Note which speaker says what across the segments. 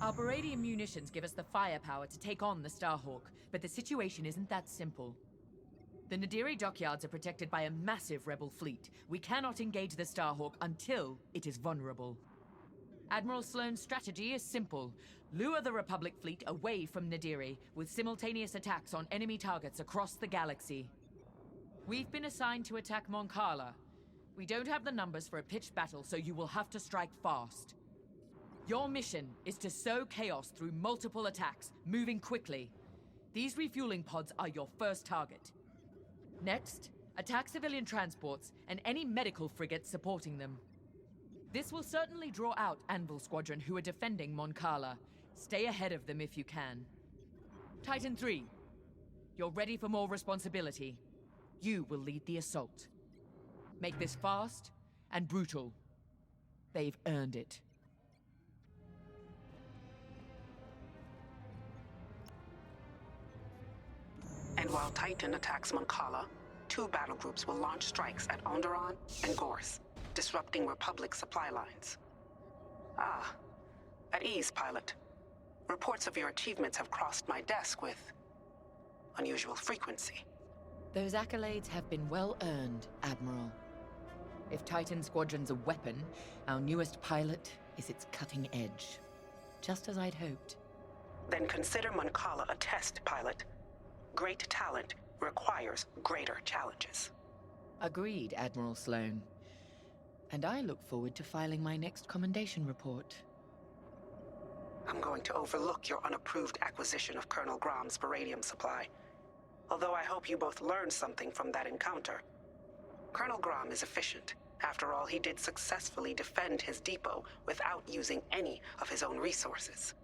Speaker 1: Our Baradian munitions give us the firepower to take on the Starhawk, but the situation isn't that simple. The Nadiri dockyards are protected by a massive rebel fleet. We cannot engage the Starhawk until it is vulnerable. Admiral Sloane's strategy is simple. Lure the Republic fleet away from Nadiri with simultaneous attacks on enemy targets across the galaxy. We've been assigned to attack Mon Cala. We don't have the numbers for a pitched battle, so you will have to strike fast. Your mission is to sow chaos through multiple attacks, moving quickly. These refueling pods are your first target. Next, attack civilian transports and any medical frigates supporting them. This will certainly draw out Anvil Squadron who are defending Mon Cala. Stay ahead of them if you can. Titan 3, you're ready for more responsibility. You will lead the assault. Make this fast and brutal. They've earned it.
Speaker 2: And while Titan attacks Mon Cala, 2 battle groups will launch strikes at Onderon and Gorse, disrupting Republic supply lines. Ah, at ease, pilot. Reports of your achievements have crossed my desk with unusual frequency.
Speaker 1: Those accolades have been well earned, Admiral. If Titan Squadron's a weapon, our newest pilot is its cutting edge. Just as I'd hoped.
Speaker 2: Then consider Mon Cala a test, pilot. Great talent requires greater challenges.
Speaker 1: Agreed, Admiral Sloane. And I look forward to filing my next commendation report.
Speaker 2: I'm going to overlook your unapproved acquisition of Colonel Grom's Baradium supply. Although I hope you both learned something from that encounter. Colonel Grom is efficient. After all, he did successfully defend his depot without using any of his own resources.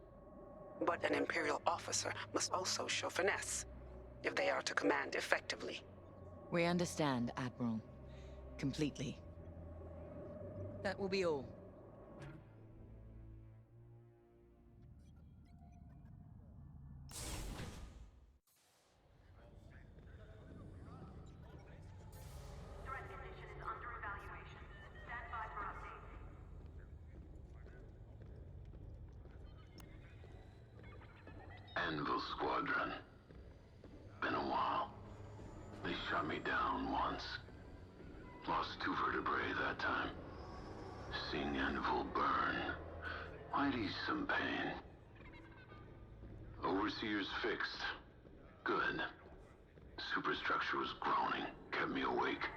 Speaker 2: But an Imperial officer must also show finesse, if they are to command effectively.
Speaker 1: We understand, Admiral. Completely. That will be all.
Speaker 3: Threat condition is under evaluation. Stand by for updates.
Speaker 4: Anvil Squadron. Been a while. They shot me down once. Lost 2 vertebrae that time. Seeing Anvil burn might ease some pain. Overseer's fixed. Good. Superstructure was groaning, kept me awake.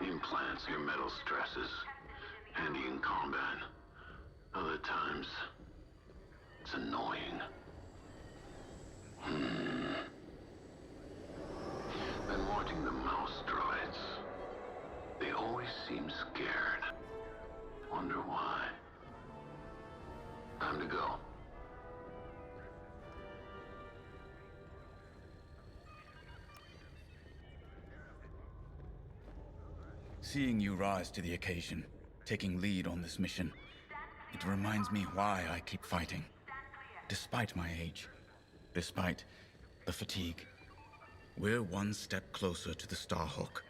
Speaker 4: Implants near metal stresses. Handy in combat. Other times, it's annoying. Been watching the mouse droids. They always seem scared. Wonder why. Time to go.
Speaker 5: Seeing you rise to the occasion, taking lead on this mission, it reminds me why I keep fighting. Despite my age, despite the fatigue, we're one step closer to the Starhawk.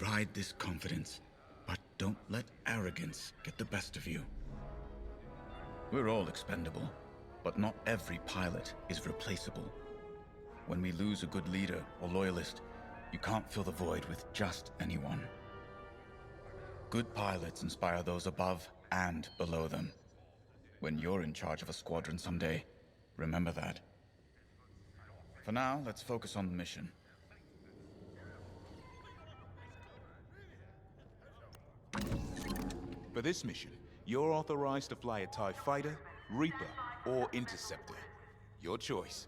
Speaker 5: Ride this confidence, but don't let arrogance get the best of you. We're all expendable, but not every pilot is replaceable. When we lose a good leader or loyalist, you can't fill the void with just anyone. Good pilots inspire those above and below them. When you're in charge of a squadron someday, remember that. For now, let's focus on the mission.
Speaker 6: For this mission, you're authorized to fly a TIE Fighter, Reaper, or Interceptor. Your choice.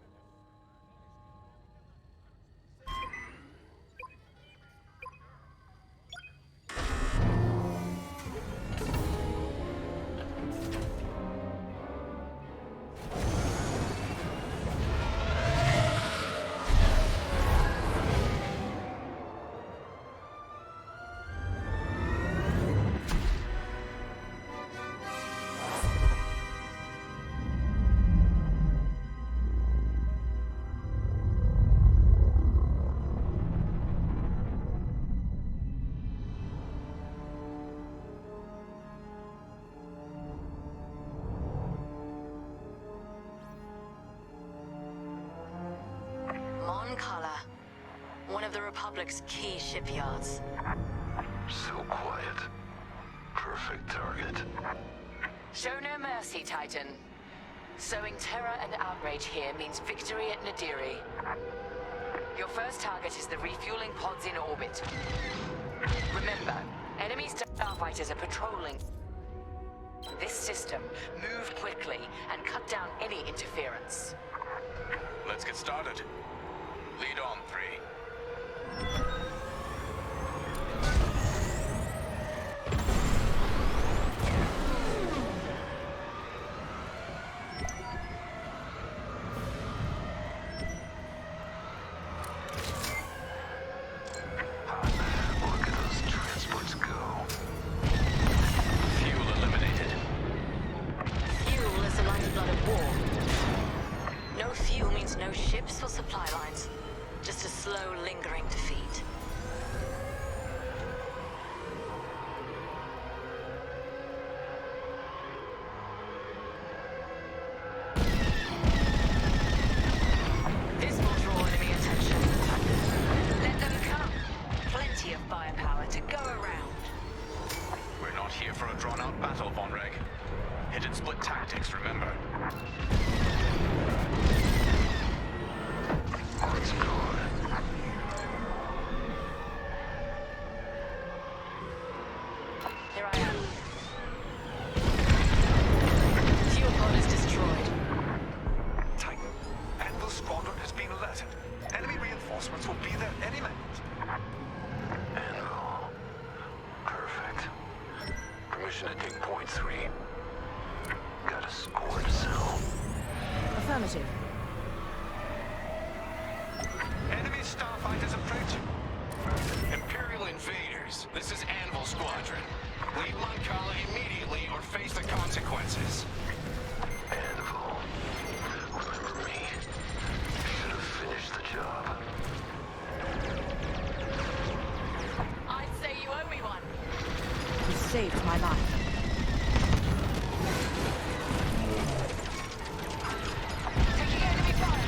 Speaker 7: One of the Republic's key shipyards.
Speaker 4: So quiet. Perfect target.
Speaker 1: Show no mercy, Titan. Sowing terror and outrage here means victory at Nadiri. Your first target is the refueling pods in orbit. Remember, enemy starfighters are patrolling this system. Move quickly and cut down any interference.
Speaker 5: Let's get started. Lead on, 3.
Speaker 4: Look at those transports go.
Speaker 5: Fuel eliminated.
Speaker 7: Fuel is the lifeblood of war. No fuel means no ships or supply lines. Just a slow, lingering defeat.
Speaker 1: This will draw enemy attention. Let them come. Plenty of firepower to go around.
Speaker 5: We're not here for a drawn-out battle, Von Reg. Hit and split tactics, remember?
Speaker 4: Let's go.
Speaker 7: Here I am. Fuel pod is destroyed.
Speaker 8: Titan, Anvil Squadron has been alerted. Enemy reinforcements will be there any minute.
Speaker 4: Anvil. Perfect. Permission to take point 3. Got a score to sell.
Speaker 1: Affirmative.
Speaker 8: Enemy starfighters approaching.
Speaker 9: Imperial invaders, this is Anvil Squadron. Leave Moncala immediately or face the consequences.
Speaker 4: Anvil. Remember me. Should have finished the job.
Speaker 1: I'd say you owe me one. You saved my life. Taking enemy fire.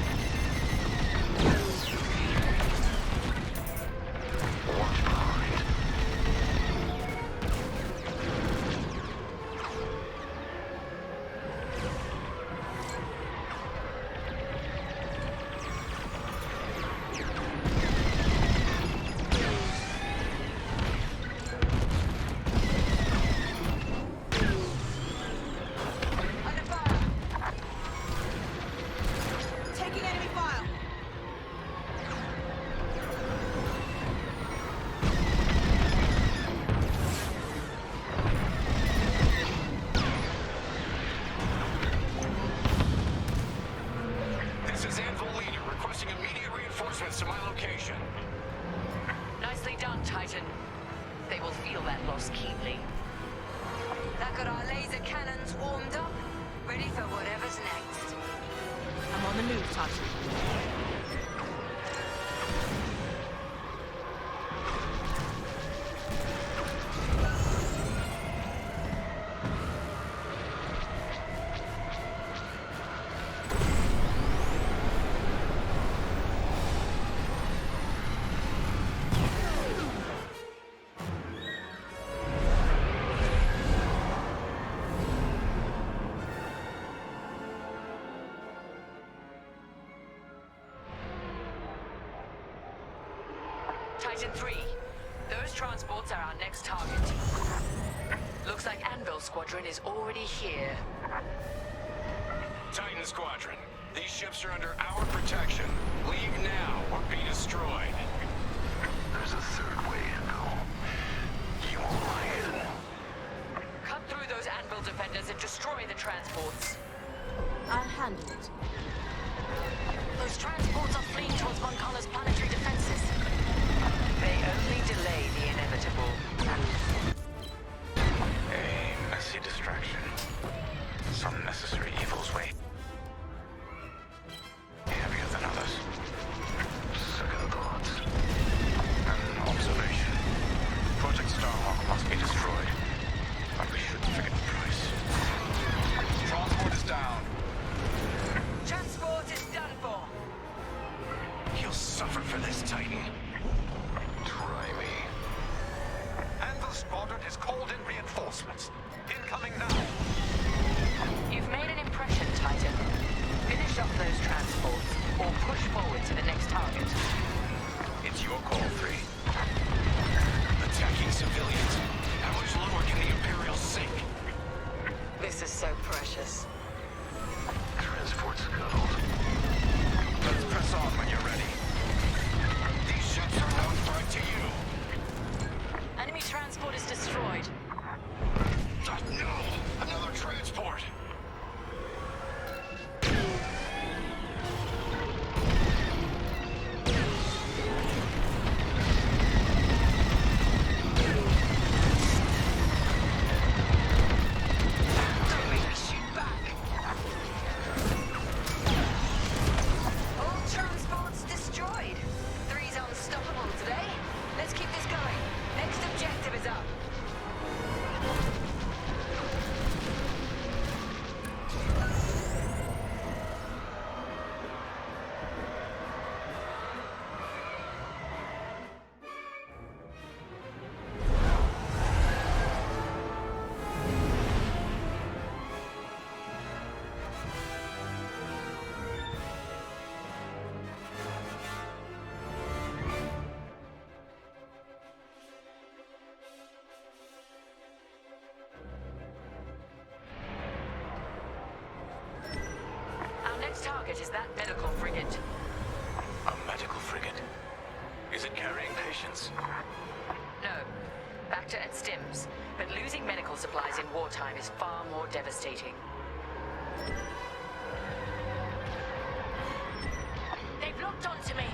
Speaker 4: Watch behind.
Speaker 1: Under fire. Taking enemy fire.
Speaker 9: This is Anvil Leader requesting immediate reinforcements to my location.
Speaker 1: Nicely done, Titan. They will feel that loss keenly.
Speaker 10: That got our laser cannons warmed up, ready for whatever's next.
Speaker 1: I'm on the move, Titan. Titan 3, those transports are our next target. Looks like Anvil Squadron is already here.
Speaker 9: Titan Squadron, these ships are under our protection. Leave now or be destroyed.
Speaker 4: There's a third way, Anvil. You won't like it.
Speaker 1: Cut through those Anvil defenders and destroy the transports.
Speaker 10: I'll handle it.
Speaker 7: Those transports are fleeing towards Moncala's planetary defenses.
Speaker 1: They only delay the inevitable.
Speaker 5: A messy distraction. Some necessary evils wait. Heavier than others.
Speaker 4: Second thoughts.
Speaker 5: An observation. Project Starhawk must be destroyed. But we shouldn't forget the price.
Speaker 9: Transport is down.
Speaker 1: Transport is done for.
Speaker 9: You'll suffer for this, Titan.
Speaker 1: is that medical frigate.
Speaker 9: A medical frigate? Is it carrying patients?
Speaker 1: No. Bacta and stims. But losing medical supplies in wartime is far more devastating.
Speaker 7: They've locked onto me.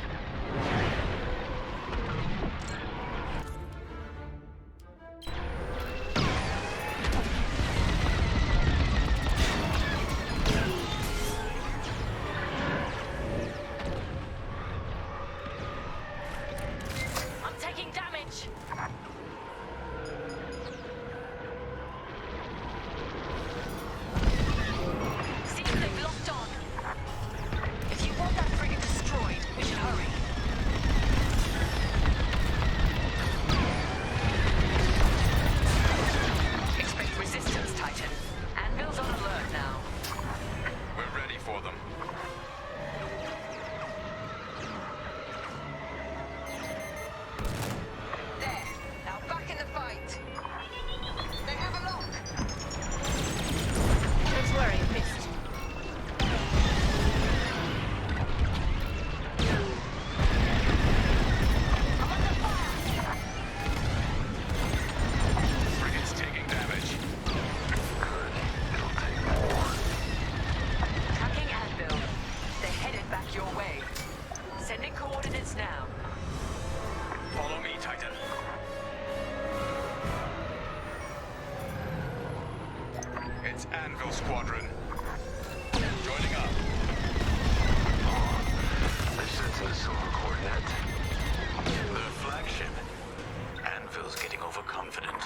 Speaker 7: I'm taking damage. See if they've locked on. If you want that frigate destroyed, we should hurry.
Speaker 1: Expect resistance, Titan. Anvil's on alert now.
Speaker 9: We're ready for them.
Speaker 10: There. Now back in the fight. They have a lock.
Speaker 1: Don't worry, missed.
Speaker 7: I'm under fire.
Speaker 9: Frigate's taking damage.
Speaker 4: Good. It'll take more.
Speaker 1: Tracking Anvil. They're headed back your way. Sending coordinates now.
Speaker 9: Follow me, Titan. It's Anvil Squadron. Joining up.
Speaker 4: They're sensing a silver coronet.
Speaker 9: The flagship. Anvil's getting overconfident.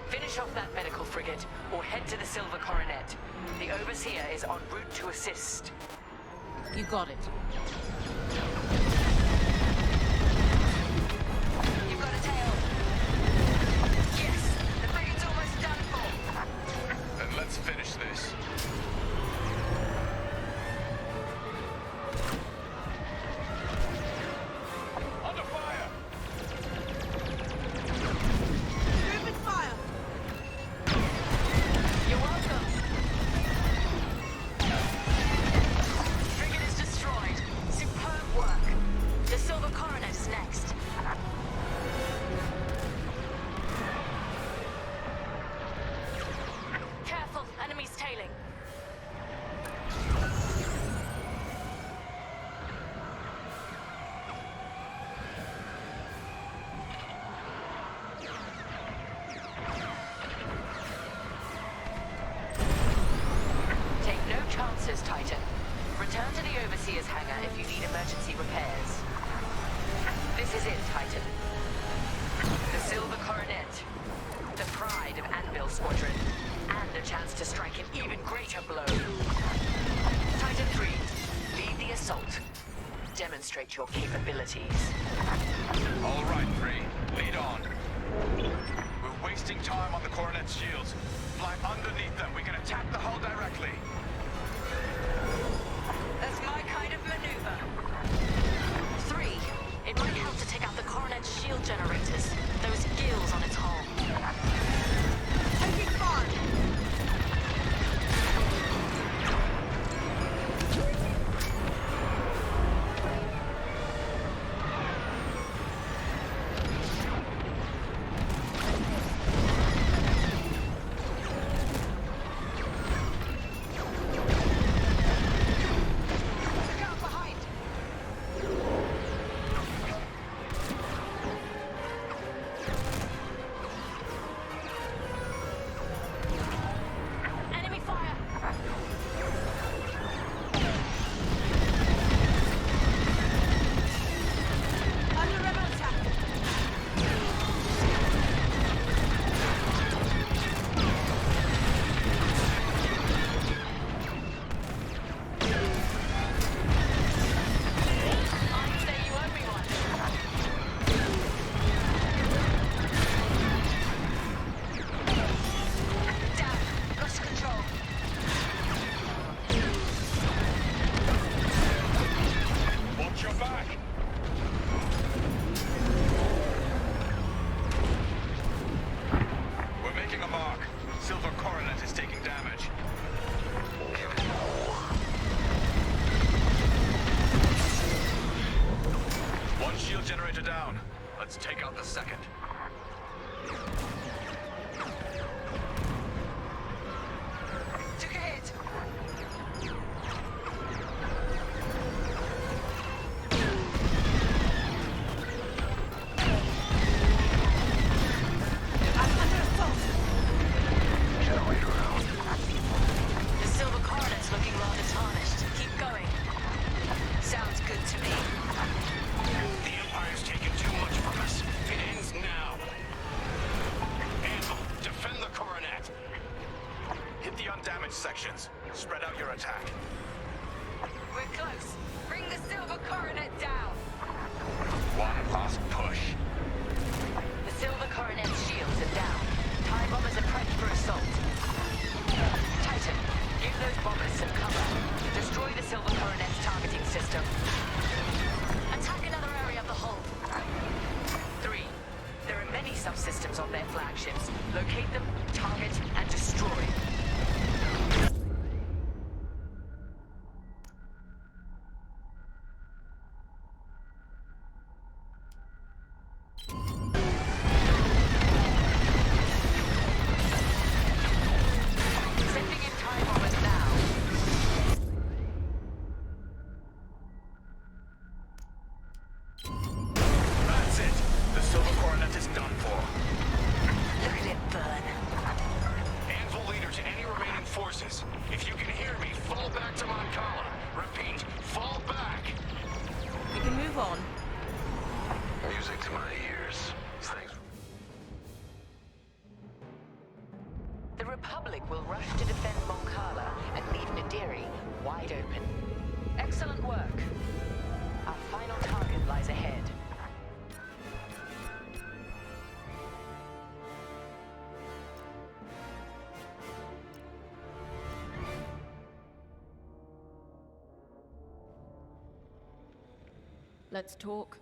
Speaker 1: Finish off that medical frigate, or head to the Silver Coronet. The Overseer is en route to assist.
Speaker 11: You got it.
Speaker 10: You've got a tail. Yes. The frigate's almost done for.
Speaker 9: Then let's finish this. Under fire!
Speaker 11: Open fire!
Speaker 1: You're welcome.
Speaker 7: Frigate is destroyed. Superb work. The Silver Coronet is next. Careful, enemies tailing.
Speaker 1: Take no chances, Titan. Return to the Overseer's hangar if you need emergency repairs. This is it, Titan. The Silver Coronet. The pride of Anvil Squadron. And a chance to strike an even greater blow. Titan 3, lead the assault. Demonstrate your capabilities.
Speaker 9: All right, 3. Lead on. We're wasting time on the Coronet's shields. Fly underneath them. We can attack the hull directly.
Speaker 10: That's my kind of maneuver.
Speaker 7: 3. It might help to take out the Coronet's shield generators. Those gills on its hull.
Speaker 11: Taking fire!
Speaker 9: shields. Spread out your attack.
Speaker 10: We're close. Bring the silver coronet down.
Speaker 9: One last push.
Speaker 7: The silver coronet's shields are down. TIE bombers are prepped for assault. Titan, give those bombers some cover. Destroy the silver coronet's targeting system. Attack another area of the hull. 3. There are many subsystems on their flagships. Locate them, target, and destroy. Sending in TIE bombers now.
Speaker 9: That's it. The silver coronet is done for.
Speaker 7: Look at it burn.
Speaker 9: Anvil leader to any remaining forces. If you can hear me, fall back to Moncala. Repeat, fall back.
Speaker 11: We can move on.
Speaker 4: Music to my ears. Thanks.
Speaker 7: The Republic will rush to defend Moncala and leave Nadiri wide open. Excellent work. Our final target lies ahead.
Speaker 11: Let's talk.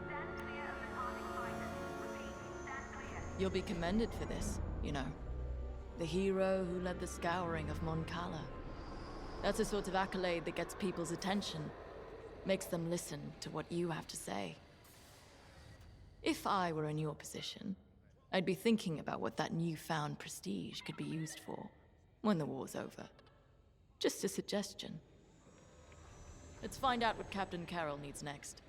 Speaker 3: Stand clear of the target fighters. Repeat, stand clear.
Speaker 11: You'll be commended for this, you know. The hero who led the scouring of Moncala. That's the sort of accolade that gets people's attention. Makes them listen to what you have to say. If I were in your position, I'd be thinking about what that newfound prestige could be used for when the war's over. Just a suggestion. Let's find out what Captain Carroll needs next.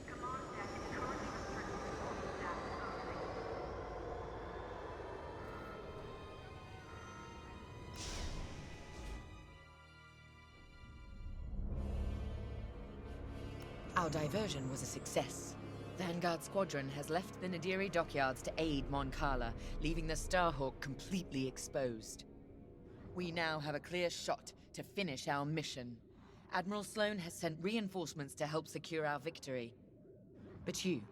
Speaker 3: Command deck is currently restricted to staff only.
Speaker 1: Our diversion was a success. Vanguard Squadron has left the Nadiri dockyards to aid Moncala, leaving the Starhawk completely exposed. We now have a clear shot to finish our mission. Admiral Sloane has sent reinforcements to help secure our victory. But you,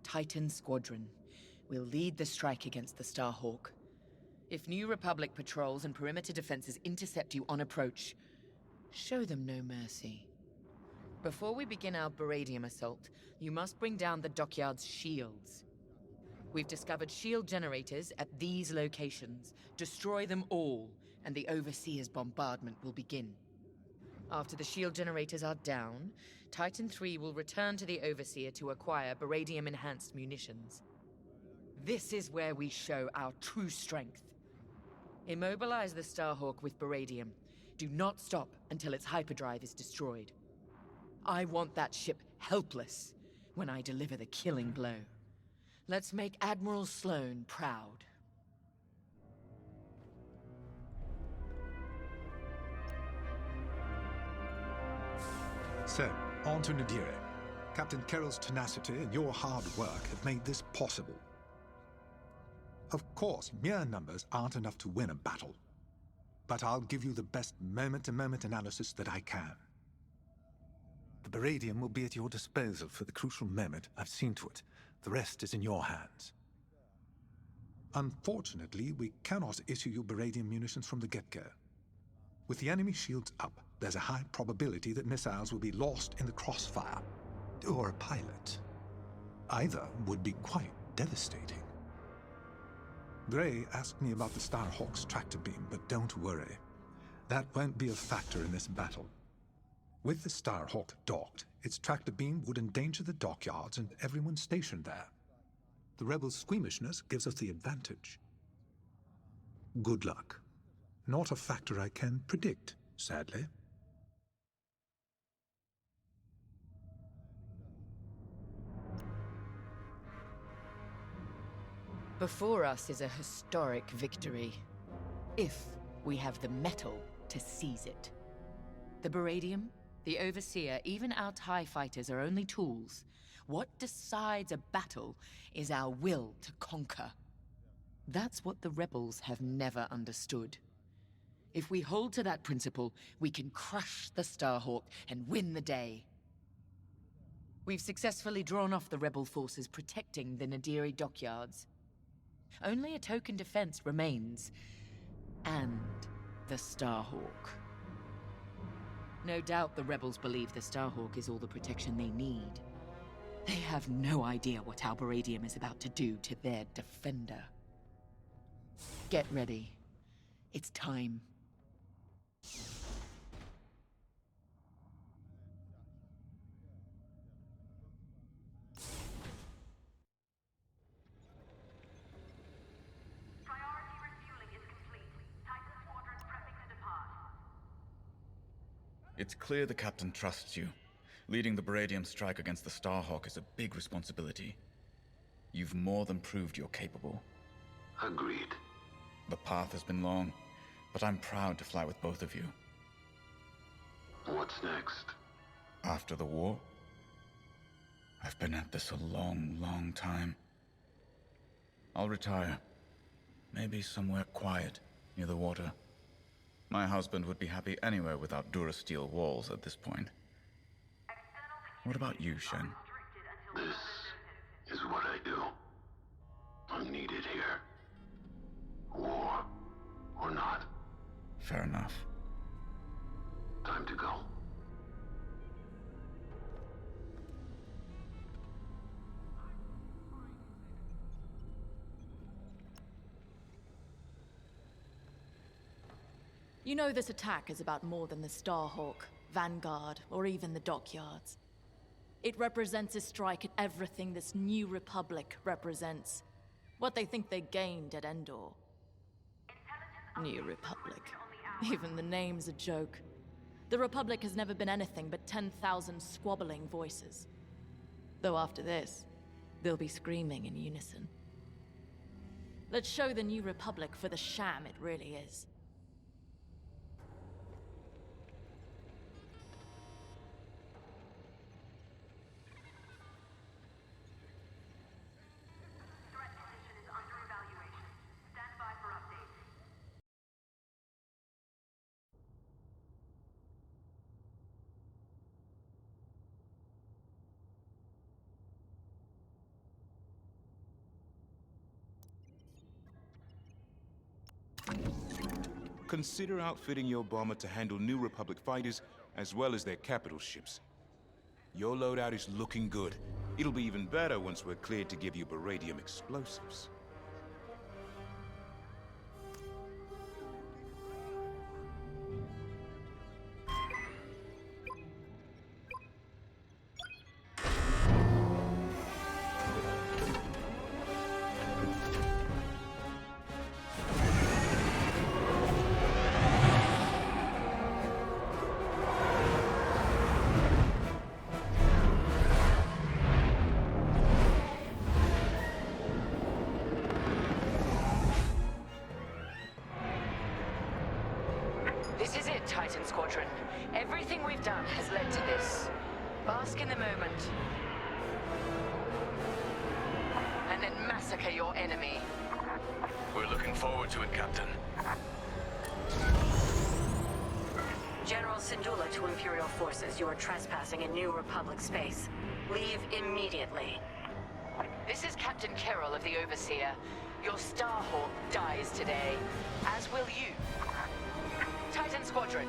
Speaker 1: Titan Squadron, will lead the strike against the Starhawk. If New Republic patrols and perimeter defenses intercept you on approach, show them no mercy. Before we begin our Baradium assault, you must bring down the dockyard's shields. We've discovered shield generators at these locations. Destroy them all, and the Overseer's bombardment will begin. After the shield generators are down, Titan III will return to the Overseer to acquire Baradium-enhanced munitions. This is where we show our true strength. Immobilize the Starhawk with Baradium. Do not stop until its hyperdrive is destroyed. I want that ship helpless when I deliver the killing blow. Let's make Admiral Sloane proud.
Speaker 8: So, on to Nadiri. Captain Carroll's tenacity and your hard work have made this possible. Of course, mere numbers aren't enough to win a battle. But I'll give you the best moment-to-moment analysis that I can. The Baradium will be at your disposal for the crucial moment. I've seen to it. The rest is in your hands. Unfortunately, we cannot issue you Baradium munitions from the get-go. With the enemy shields up, there's a high probability that missiles will be lost in the crossfire. Or a pilot. Either would be quite devastating. Gray asked me about the Starhawk's tractor beam, but don't worry. That won't be a factor in this battle. With the Starhawk docked, its tractor beam would endanger the dockyards and everyone stationed there. The rebels' squeamishness gives us the advantage. Good luck. Not a factor I can predict, sadly.
Speaker 1: Before us is a historic victory. If we have the metal to seize it. The Baradium, the Overseer, even our TIE fighters are only tools. What decides a battle is our will to conquer. That's what the rebels have never understood. If we hold to that principle, we can crush the Starhawk and win the day. We've successfully drawn off the rebel forces protecting the Nadiri dockyards. Only a token defense remains. And the Starhawk. No doubt the rebels believe the Starhawk is all the protection they need. They have no idea what Alberadium is about to do to their defender. Get ready. It's time.
Speaker 3: Priority refueling is complete. Titan Squadrons prepping to depart.
Speaker 5: It's clear the captain trusts you. Leading the Baradium strike against the Starhawk is a big responsibility. You've more than proved you're capable.
Speaker 4: Agreed.
Speaker 5: The path has been long, but I'm proud to fly with both of you.
Speaker 4: What's next?
Speaker 5: After the war? I've been at this a long, long time. I'll retire. Maybe somewhere quiet, near the water. My husband would be happy anywhere without Durasteel walls at this point. What about you, Shen?
Speaker 4: This is what I do. I'm needed here. War or not.
Speaker 5: Fair enough.
Speaker 4: Time to go.
Speaker 11: You know this attack is about more than the Starhawk, Vanguard, or even the dockyards. It represents a strike at everything this new Republic represents. What they think they gained at Endor. New Republic. Even the name's a joke. The Republic has never been anything but 10,000 squabbling voices. Though after this, they'll be screaming in unison. Let's show the New Republic for the sham it really is.
Speaker 3: Threat condition is under evaluation. Stand by for updates.
Speaker 6: Consider outfitting your bomber to handle New Republic fighters as well as their capital ships. Your loadout is looking good. It'll be even better once we're cleared to give you Baradium explosives.
Speaker 7: This is it, Titan Squadron. Everything we've done has led to this. Bask in the moment. And then massacre your enemy.
Speaker 9: We're looking forward to it, Captain.
Speaker 10: General Syndulla to Imperial forces, you are trespassing in New Republic space. Leave immediately.
Speaker 7: This is Captain Carroll of the Overseer. Your Starhawk dies today, as will you. Titan Squadron,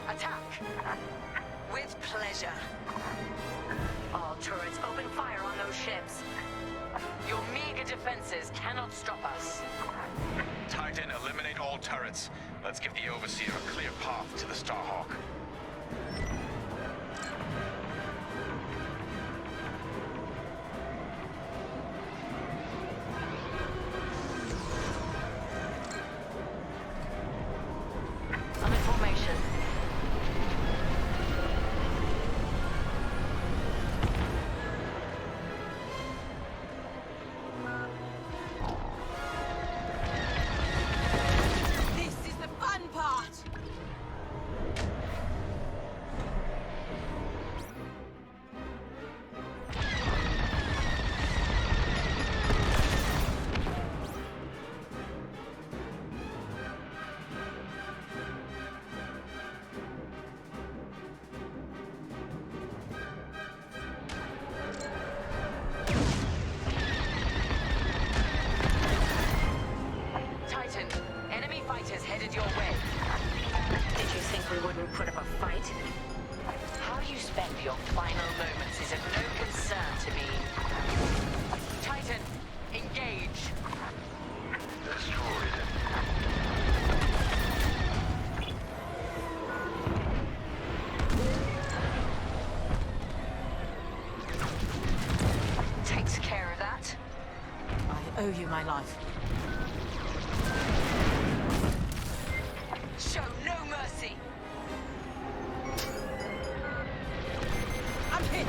Speaker 7: attack!
Speaker 10: With pleasure. All turrets open fire on those ships.
Speaker 7: Your meager defenses cannot stop us.
Speaker 9: Titan, eliminate all turrets. Let's give the Overseer a clear path to the Starhawk.
Speaker 7: I'm in formation.
Speaker 10: This is the fun part! we wouldn't put up a fight.
Speaker 7: How you spend your final moments is of no concern to me. Titan, engage.
Speaker 4: Destroyed.
Speaker 7: Takes care of that.
Speaker 11: I owe you my life.
Speaker 7: Show no mercy.
Speaker 11: I'm hit!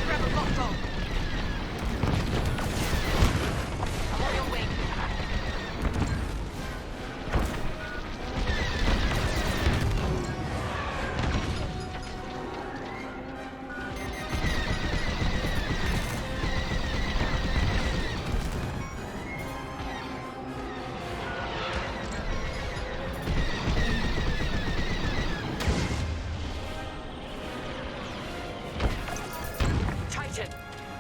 Speaker 11: Rebel locked on.
Speaker 7: I'm on your wing. Titan,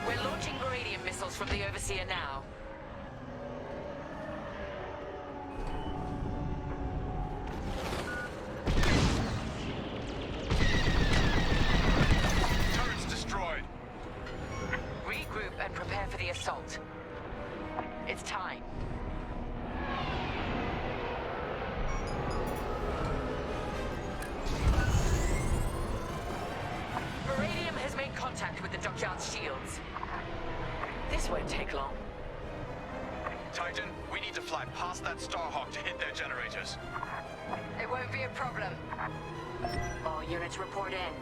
Speaker 7: we're launching Beradium missiles from the Overseer now.
Speaker 9: Turrets destroyed.
Speaker 7: Regroup and prepare for the assault. It's time. Beradium has made contact with the dockyard's shields. This won't take long.
Speaker 9: Titan, we need to fly past that Starhawk to hit their generators.
Speaker 7: It won't be a problem.
Speaker 10: All units report in.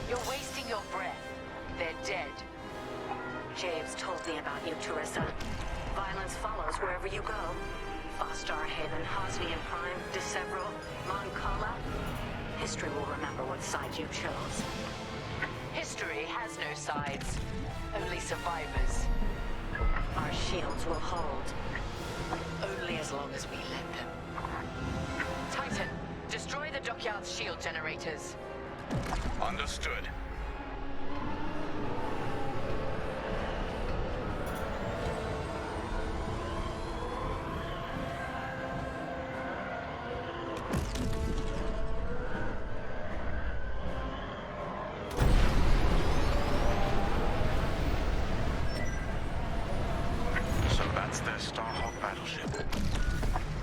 Speaker 7: You're wasting your breath. They're dead.
Speaker 10: James told me about you, Teresa. Violence follows wherever you go. Fostar Haven, Yavin Prime, Decevral, Mon Cala. History will remember what side you chose.
Speaker 7: History has no sides, only survivors.
Speaker 10: Our shields will hold.
Speaker 7: Only as long as we let them. Titan, destroy the dockyard's shield generators.
Speaker 9: Understood. So that's their Starhawk battleship.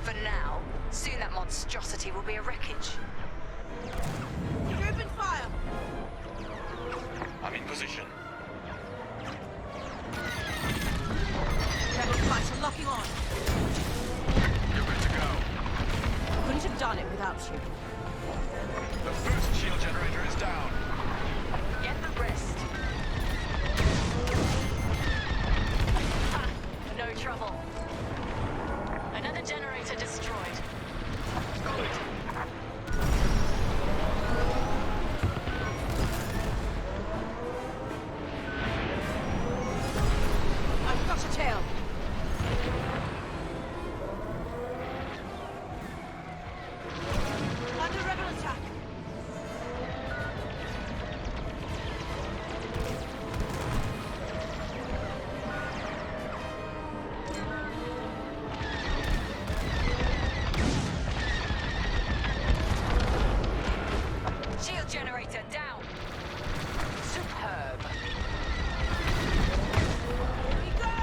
Speaker 7: For now, soon that monstrosity will be a wreckage.
Speaker 11: Open fire!
Speaker 9: I'm in position.
Speaker 11: Rebel flights are locking on.
Speaker 9: You're good to go.
Speaker 11: Couldn't have done it without you.
Speaker 9: The first shield generator is down.
Speaker 7: Get the rest. Ha! No trouble. Another generator destroyed.
Speaker 9: Good.
Speaker 11: I've got a tail. Under rebel attack.
Speaker 7: Shield generator down. Superb.
Speaker 11: Here we go!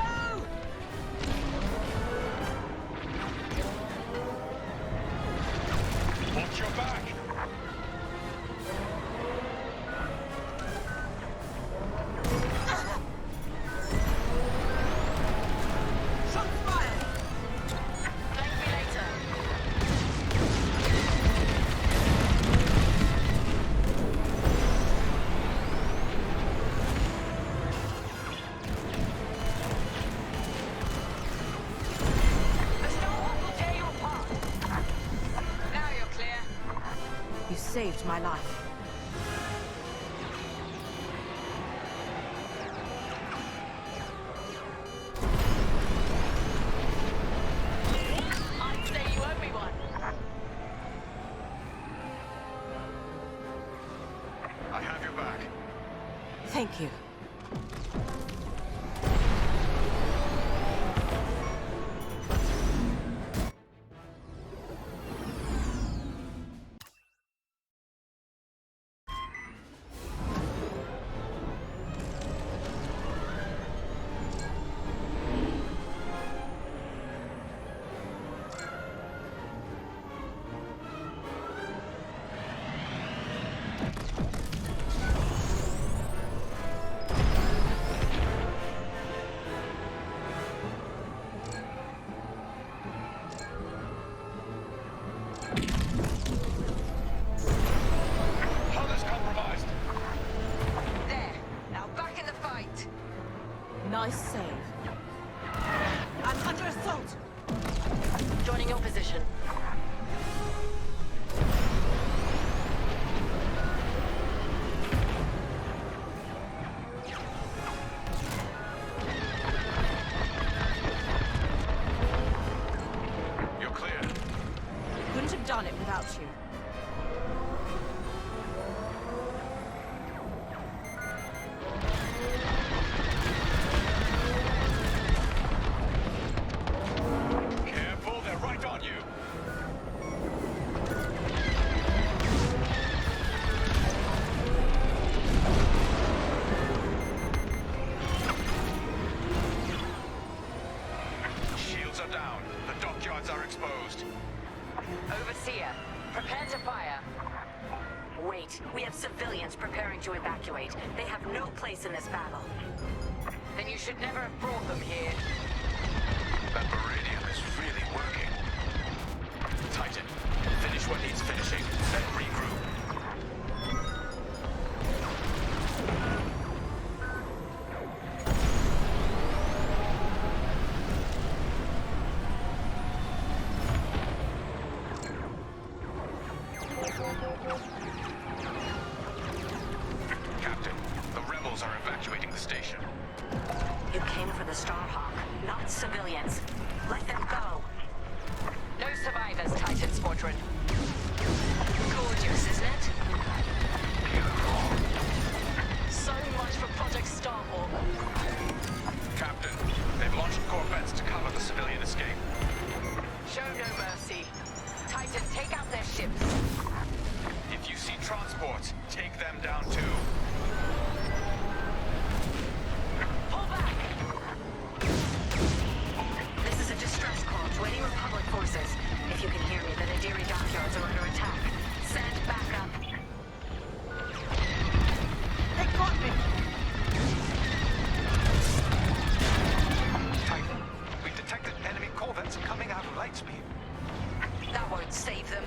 Speaker 9: Watch your back.
Speaker 11: Shots fired!
Speaker 7: Thank me later. The Starhawk will tear you apart. Now you're clear.
Speaker 11: You saved my life.
Speaker 7: I'd say you owe me one.
Speaker 9: I have your back.
Speaker 11: Thank you.
Speaker 7: joining your position.
Speaker 9: You're clear.
Speaker 11: Couldn't have done it without you.
Speaker 9: Careful, they're right on you. Shields are down. The dockyards are exposed.
Speaker 7: Overseer, prepare to fire.
Speaker 10: Wait, we have civilians preparing to evacuate. They have no place in this battle.
Speaker 7: Then you should never have brought them here.
Speaker 9: That Meridian is really working. Titan, finish what needs finishing, then regroup. Captain, the rebels are evacuating the station.
Speaker 10: You came for the Starhawk, not civilians. Let them go.
Speaker 7: No survivors, Titan Squadron.
Speaker 10: Gorgeous, isn't it?
Speaker 7: So much for Project Starhawk.
Speaker 9: Captain, they've launched corvettes to cover the civilian escape.
Speaker 7: Show no mercy. Titan, take out their ships.
Speaker 9: If you see transports, take them down too.
Speaker 7: Pull back!
Speaker 10: This is a distress call to any Republic forces. If you can hear me, the Nadiri dockyards are under attack. Send backup.
Speaker 11: They got me!
Speaker 9: Titan, we've detected enemy corvettes coming out of Lightspeed.
Speaker 10: That won't save them.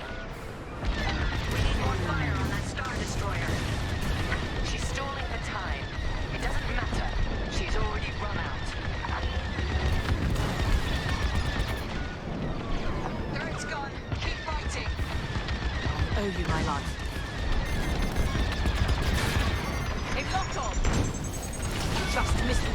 Speaker 10: We need more fire on that Star Destroyer.
Speaker 7: She's stalling for time. It doesn't matter. She's already run out. Turret's gone. Keep fighting.
Speaker 11: I owe you my life.
Speaker 7: They've locked on.
Speaker 11: Just missed me.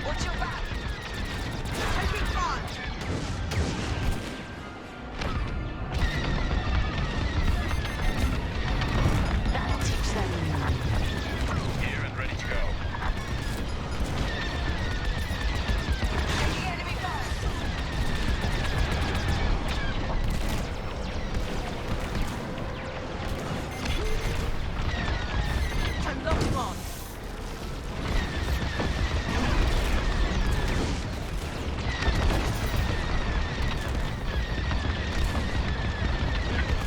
Speaker 7: Watch your back.
Speaker 11: Taking charge!
Speaker 7: That'll teach them.
Speaker 9: Here and ready to go.
Speaker 7: Taking enemy fire.
Speaker 11: I'm locking on.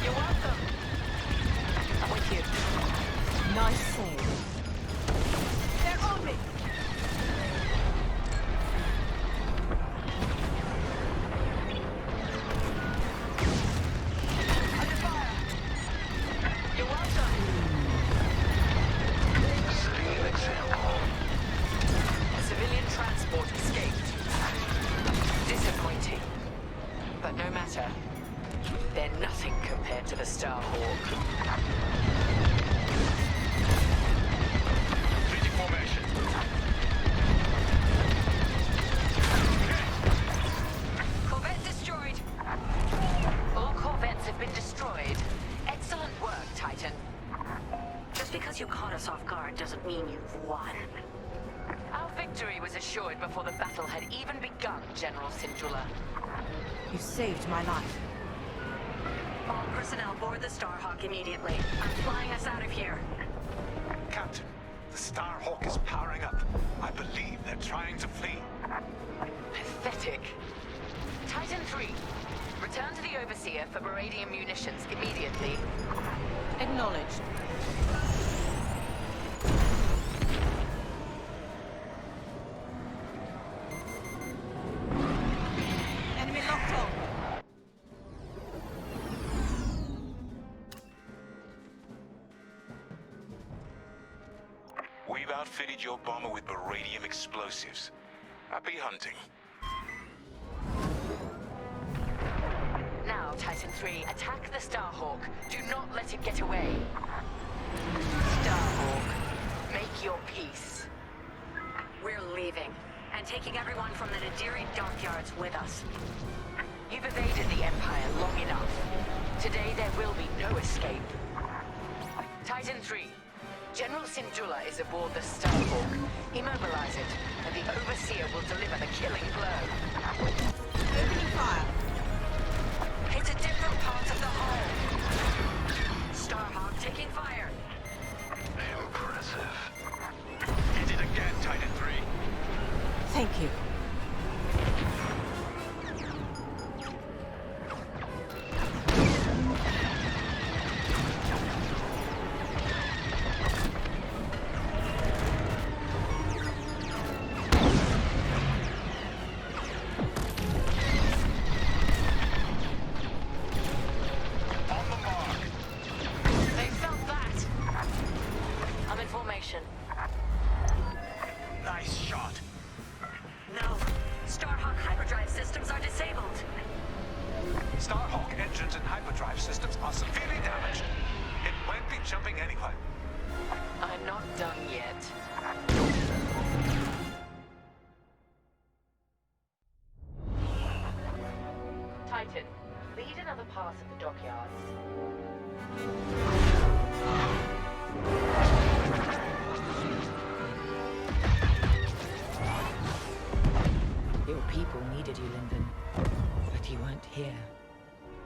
Speaker 7: You're welcome. I'm with you.
Speaker 11: Nice save. They're on me!
Speaker 7: Under fire. You're welcome.
Speaker 4: Setting an example.
Speaker 7: A civilian transport escaped. Disappointing. But no matter. They're nothing compared to the Starhawk.
Speaker 9: Completing formation.
Speaker 7: Corvette destroyed. All corvettes have been destroyed. Excellent work, Titan.
Speaker 10: Just because you caught us off guard doesn't mean you've won.
Speaker 7: Our victory was assured before the battle had even begun, General Syndulla.
Speaker 11: You saved my life.
Speaker 10: All personnel board the Starhawk immediately. I'm flying us out of here.
Speaker 9: Captain, the Starhawk is powering up. I believe they're trying to flee.
Speaker 7: Pathetic. Titan 3, return to the Overseer for Beradium munitions immediately.
Speaker 11: Acknowledged.
Speaker 6: outfitted your bomber with beradium explosives. Happy hunting.
Speaker 7: Now, Titan 3, attack the Starhawk. Do not let it get away. Starhawk, make your peace.
Speaker 10: We're leaving, and taking everyone from the Nadiri dockyards with us.
Speaker 7: You've evaded the Empire long enough. Today there will be no escape. Titan 3, General Syndulla is aboard the Starhawk. Immobilize it, and the Overseer will deliver the killing blow.
Speaker 10: Opening fire. It's a different part of the hull. Starhawk taking fire.
Speaker 4: Impressive.
Speaker 9: Hit it again, Titan 3.
Speaker 11: Thank you.
Speaker 9: On the mark.
Speaker 7: They felt that. I'm in formation.
Speaker 9: Nice shot.
Speaker 10: No. Starhawk hyperdrive systems are disabled.
Speaker 9: Starhawk engines and hyperdrive systems are severely damaged. It won't be jumping anyway.
Speaker 7: I'm not done yet. Titan, lead another pass of the dockyards. Your people needed you, Lyndon. But you weren't here.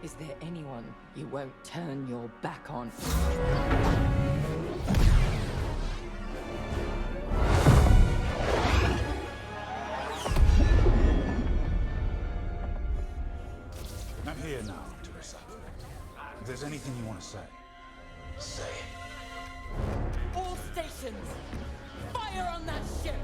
Speaker 7: Is there anyone you won't turn your back on?
Speaker 5: I'm here now, Teresa. If there's anything you want to say, say it.
Speaker 11: All stations! Fire on that ship!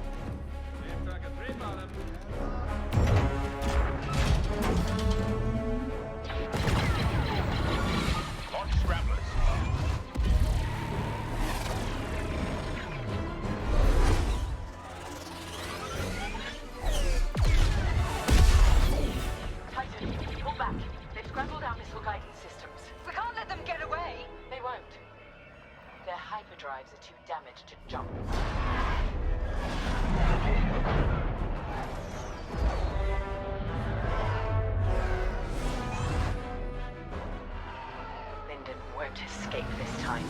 Speaker 9: Launch scramblers.
Speaker 7: Titan, pull back. They've scrambled our missile guidance systems.
Speaker 10: We can't let them get away.
Speaker 7: They won't. Their hyperdrives are too damaged to jump. Lyndon won't escape this time.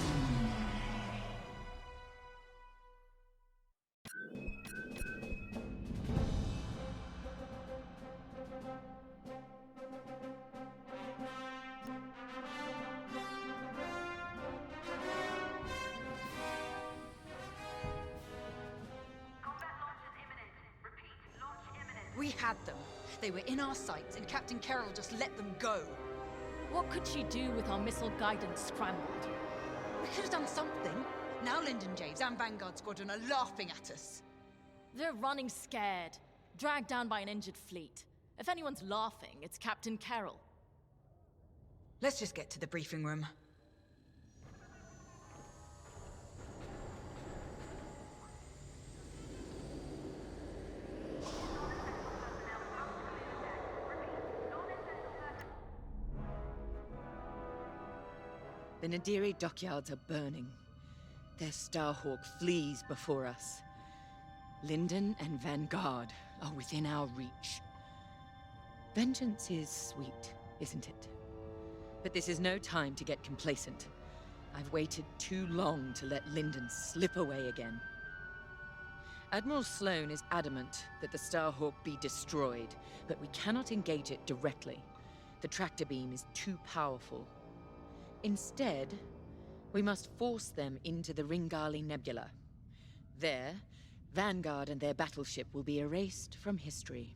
Speaker 3: Combat launch is imminent. Repeat, launch imminent.
Speaker 12: We had them. They were in our sights, and Captain Carroll just let them go.
Speaker 11: What could she do with our missile guidance scrambled?
Speaker 12: We could have done something. Now Lyndon James and Vanguard Squadron are laughing at us.
Speaker 11: They're running scared, dragged down by an injured fleet. If anyone's laughing, it's Captain Carroll.
Speaker 12: Let's just get to the briefing room.
Speaker 1: The Nadiri dockyards are burning. Their Starhawk flees before us. Lyndon and Vanguard are within our reach. Vengeance is sweet, isn't it? But this is no time to get complacent. I've waited too long to let Lyndon slip away again. Admiral Sloane is adamant that the Starhawk be destroyed, but we cannot engage it directly. The tractor beam is too powerful. Instead, we must force them into the Ringali Nebula. There, Vanguard and their battleship will be erased from history.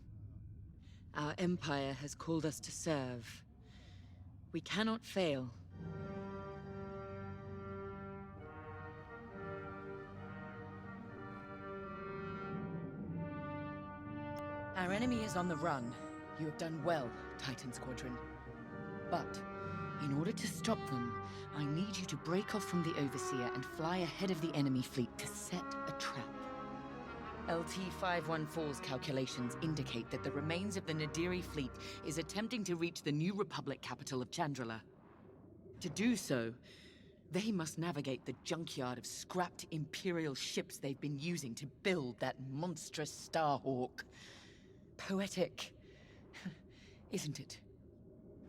Speaker 1: Our Empire has called us to serve. We cannot fail. Our enemy is on the run. You have done well, Titan Squadron. But In order to stop them, I need you to break off from the Overseer and fly ahead of the enemy fleet to set a trap. LT-514's calculations indicate that the remains of the Nadiri fleet is attempting to reach the new Republic capital of Chandrila. To do so, they must navigate the junkyard of scrapped Imperial ships they've been using to build that monstrous Starhawk. Poetic, isn't it?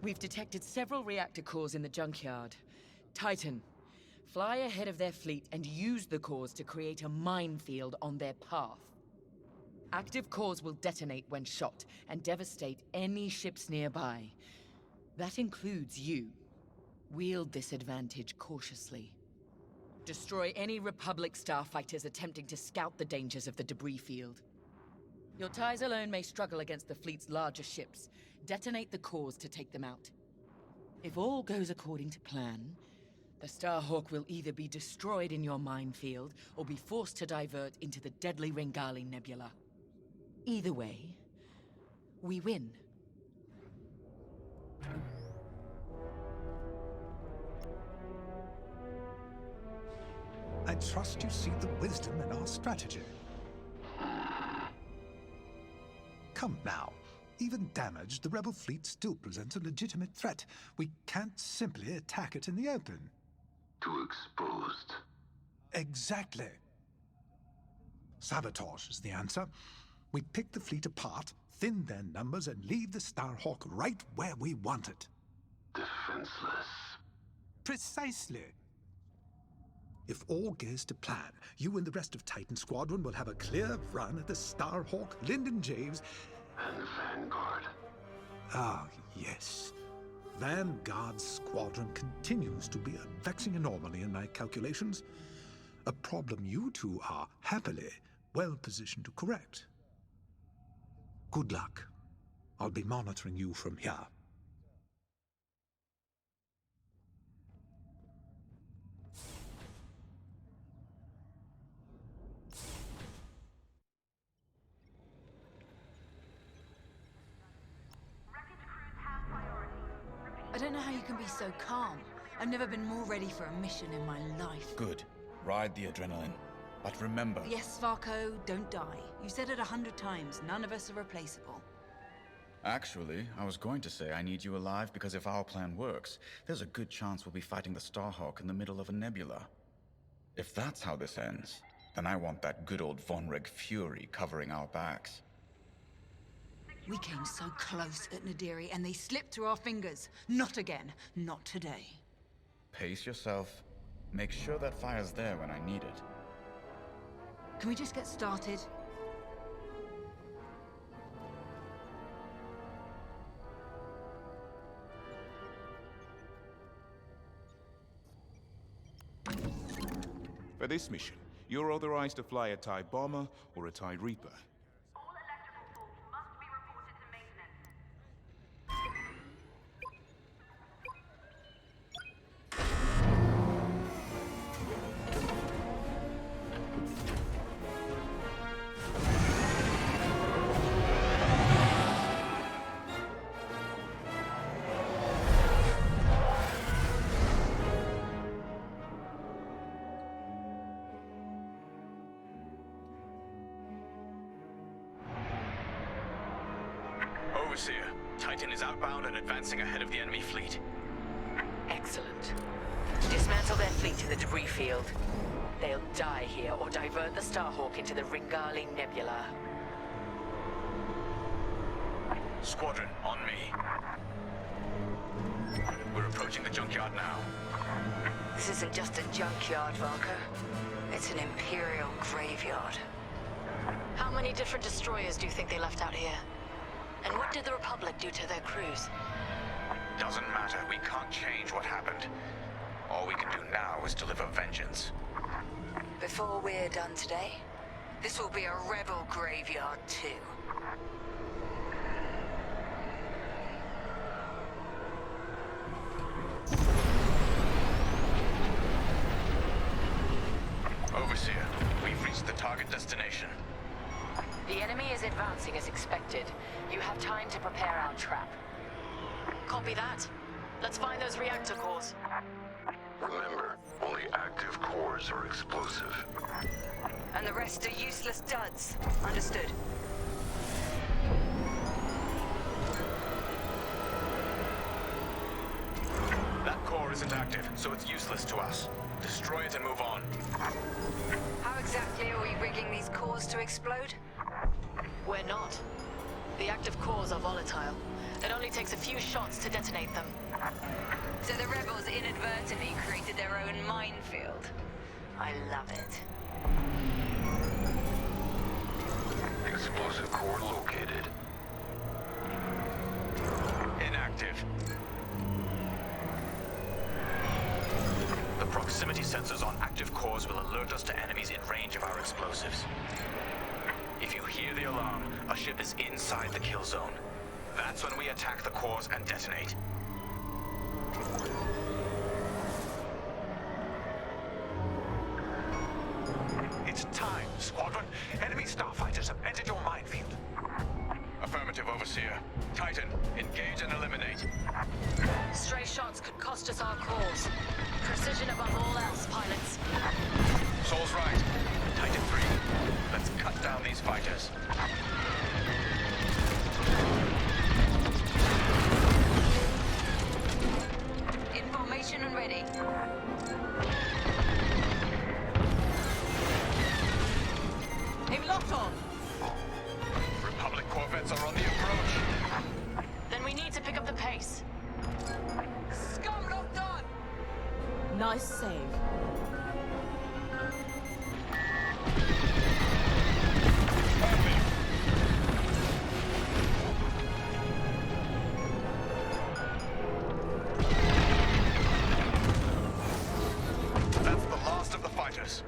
Speaker 1: We've detected several reactor cores in the junkyard. Titan, fly ahead of their fleet and use the cores to create a minefield on their path. Active cores will detonate when shot and devastate any ships nearby. That includes you. Wield this advantage cautiously. Destroy any Republic starfighters attempting to scout the dangers of the debris field. Your ties alone may struggle against the fleet's larger ships. Detonate the cores to take them out. If all goes according to plan, the Starhawk will either be destroyed in your minefield or be forced to divert into the deadly Ringali Nebula. Either way, we win.
Speaker 8: I trust you see the wisdom in our strategy. Come now. Even damaged, the rebel fleet still presents a legitimate threat. We can't simply attack it in the open.
Speaker 4: Too exposed.
Speaker 8: Exactly. Sabotage is the answer. We pick the fleet apart, thin their numbers, and leave the Starhawk right where we want it.
Speaker 4: Defenseless.
Speaker 8: Precisely. If all goes to plan, you and the rest of Titan Squadron will have a clear run at the Starhawk, Lyndon James,
Speaker 4: and Vanguard.
Speaker 8: Ah, yes. Vanguard's squadron continues to be a vexing anomaly in my calculations. A problem you two are, happily, well positioned to correct. Good luck. I'll be monitoring you from here.
Speaker 12: I don't know how you can be so calm. I've never been more ready for a mission in my life.
Speaker 5: Good. Ride the adrenaline. But remember...
Speaker 12: Yes, Varko, don't die. You said it 100 times. None of us are replaceable.
Speaker 5: Actually, I was going to say I need you alive because if our plan works, there's a good chance we'll be fighting the Starhawk in the middle of a nebula. If that's how this ends, then I want that good old Vonreg fury covering our backs.
Speaker 12: We came so close at Nadiri, and they slipped through our fingers. Not again. Not today.
Speaker 5: Pace yourself. Make sure that fire's there when I need it.
Speaker 12: Can we just get started?
Speaker 6: For this mission, you're authorized to fly a TIE bomber or a TIE Reaper.
Speaker 3: All electrical faults must be reported to maintenance.
Speaker 9: Overseer, Titan is outbound and advancing ahead of the enemy fleet.
Speaker 7: Excellent. Dismantle their fleet in the debris field. They'll die here or divert the Starhawk into the Ringali Nebula.
Speaker 9: Squadron, on me. We're approaching the junkyard now.
Speaker 10: This isn't just a junkyard, Varko. It's an Imperial graveyard. How many different destroyers do you think they left out here? And what did the Republic do to their crews?
Speaker 9: Doesn't matter. We can't change what happened. All we can do now is deliver vengeance.
Speaker 10: Before we're done today, this will be a rebel graveyard too.
Speaker 9: Overseer, we've reached the target destination.
Speaker 7: The enemy is advancing as expected. You have time to prepare our trap.
Speaker 10: Copy that.
Speaker 7: Let's find those reactor cores.
Speaker 4: Remember, only active cores are explosive.
Speaker 12: And the rest are useless duds. Understood.
Speaker 9: That core isn't active, so it's useless to us. Destroy it and move on.
Speaker 12: How exactly are we rigging these cores to explode?
Speaker 7: We're not. The active cores are volatile. It only takes a few shots to detonate them.
Speaker 12: So the rebels inadvertently created their own minefield. I love it.
Speaker 4: Explosive core located.
Speaker 9: Inactive. The proximity sensors on active cores will alert us to enemies in range of our explosives. If you hear the alarm, a ship is inside the kill zone. That's when we attack the cores and detonate. It's time, Squadron. Enemy starfighters have entered your minefield. Affirmative, Overseer. Titan, engage and eliminate.
Speaker 7: Stray shots could cost us our cores. Precision above all else, pilots.
Speaker 9: Soul's right. Titan 3. Let's cut down these fighters.
Speaker 12: In formation and ready.
Speaker 1: Aim locked on.
Speaker 9: Republic corvettes are on the approach.
Speaker 7: Then we need to pick up the pace.
Speaker 12: Scum locked on!
Speaker 1: Nice save.
Speaker 9: That's the last of the fighters.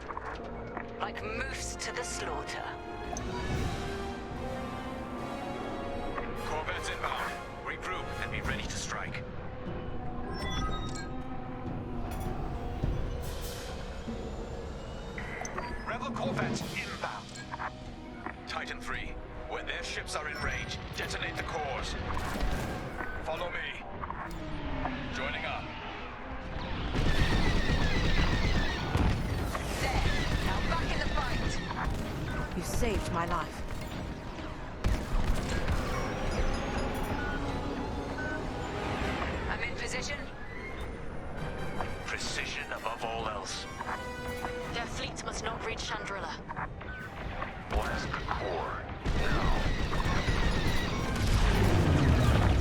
Speaker 12: Like moose to the slaughter.
Speaker 9: Corvettes inbound. Regroup and be ready to strike. Rebel corvettes inbound. Titan 3, when their ships are in range, detonate the cores. Follow me. Joining up.
Speaker 12: There. Now back in the fight.
Speaker 1: You saved my life.
Speaker 12: I'm in position.
Speaker 9: Precision above all else.
Speaker 7: Their fleet must not reach Chandrilla.
Speaker 4: Blast the core. Now.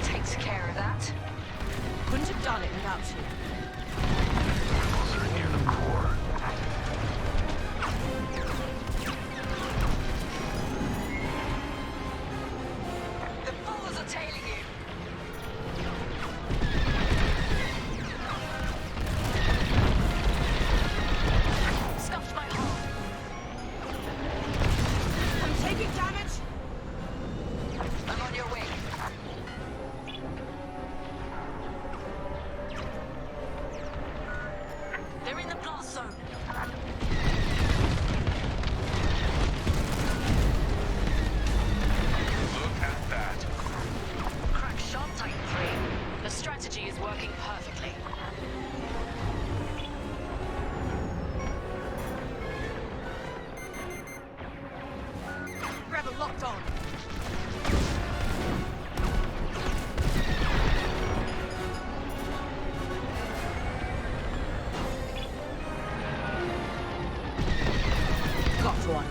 Speaker 12: Takes care of that.
Speaker 1: Couldn't have done it without you.
Speaker 4: Rebels are near the core.
Speaker 12: The fools are tailing you.
Speaker 7: Scuffed my hull.
Speaker 1: I'm taking damage.
Speaker 12: I'm on your way.
Speaker 7: They're in the blast zone.
Speaker 9: Look at that.
Speaker 7: Crack shot, Titan 3. The strategy is working perfectly.
Speaker 1: Rebel locked on. Got one.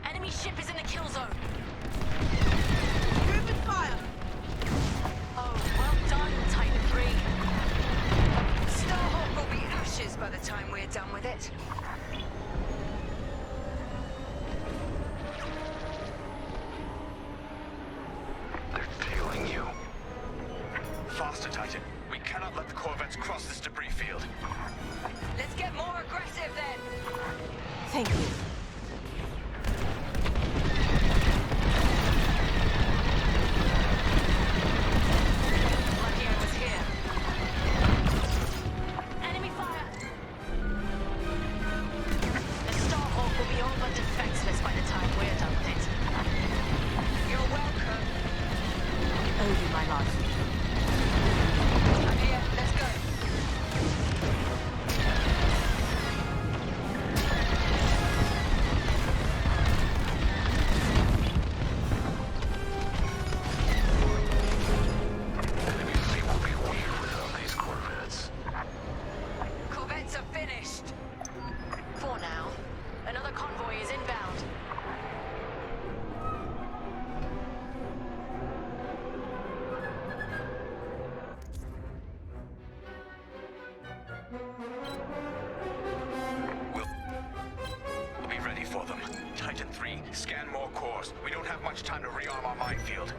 Speaker 7: Enemy ship is in the kill zone.
Speaker 1: Open fire.
Speaker 7: Oh, well done, Titan 3.
Speaker 12: Starhawk will be ashes by the time we're done with it.
Speaker 4: They're tailing you.
Speaker 9: Faster, Titan. We cannot let the corvettes cross this debris field.
Speaker 12: Let's get more aggressive then.
Speaker 1: Thank you.
Speaker 7: Lucky I was here. Enemy fire!
Speaker 9: Scan more cores. We don't have much time to rearm our minefield.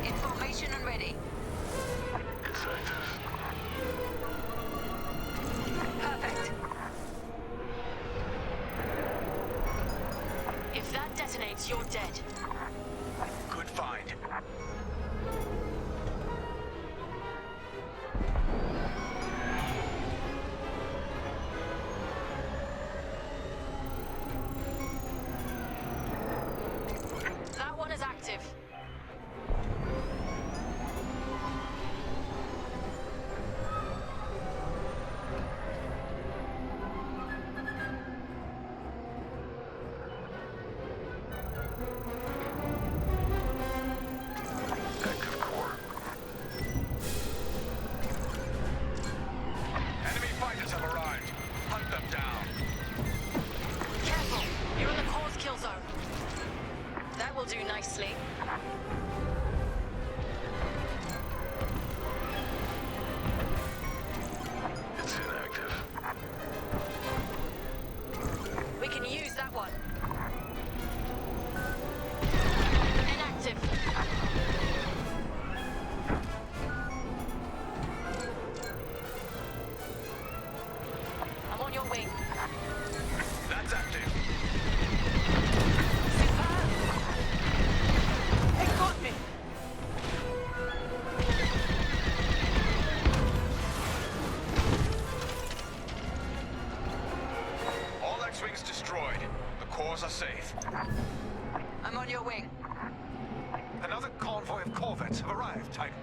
Speaker 12: In formation and ready.
Speaker 4: It's active.
Speaker 12: Perfect.
Speaker 7: If that detonates, you're dead.
Speaker 9: Good find.
Speaker 7: That one is active.
Speaker 4: Active core.
Speaker 9: Enemy fighters have arrived. Hunt them down.
Speaker 7: Careful! You're in the core's kill zone. That will do nicely.
Speaker 4: It's inactive.
Speaker 7: We can use that one. Inactive. I'm on your wing.
Speaker 9: That's active.
Speaker 7: Superb!
Speaker 1: It got me!
Speaker 9: All X-Wings destroyed. The cores are safe.
Speaker 12: I'm on your wing.
Speaker 9: Another convoy of corvettes have arrived, Titan.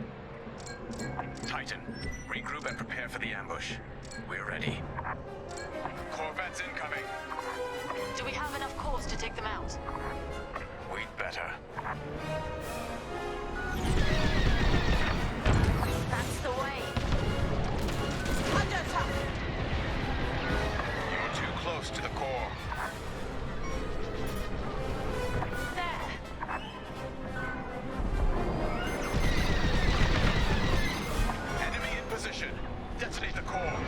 Speaker 9: Titan, regroup and prepare for the ambush. We're ready. Corvettes incoming.
Speaker 7: Do we have enough cores to take them out?
Speaker 9: We'd better.
Speaker 7: That's the way.
Speaker 12: Under attack.
Speaker 9: You're too close to the core.
Speaker 7: There.
Speaker 9: Enemy in position. Detonate the core.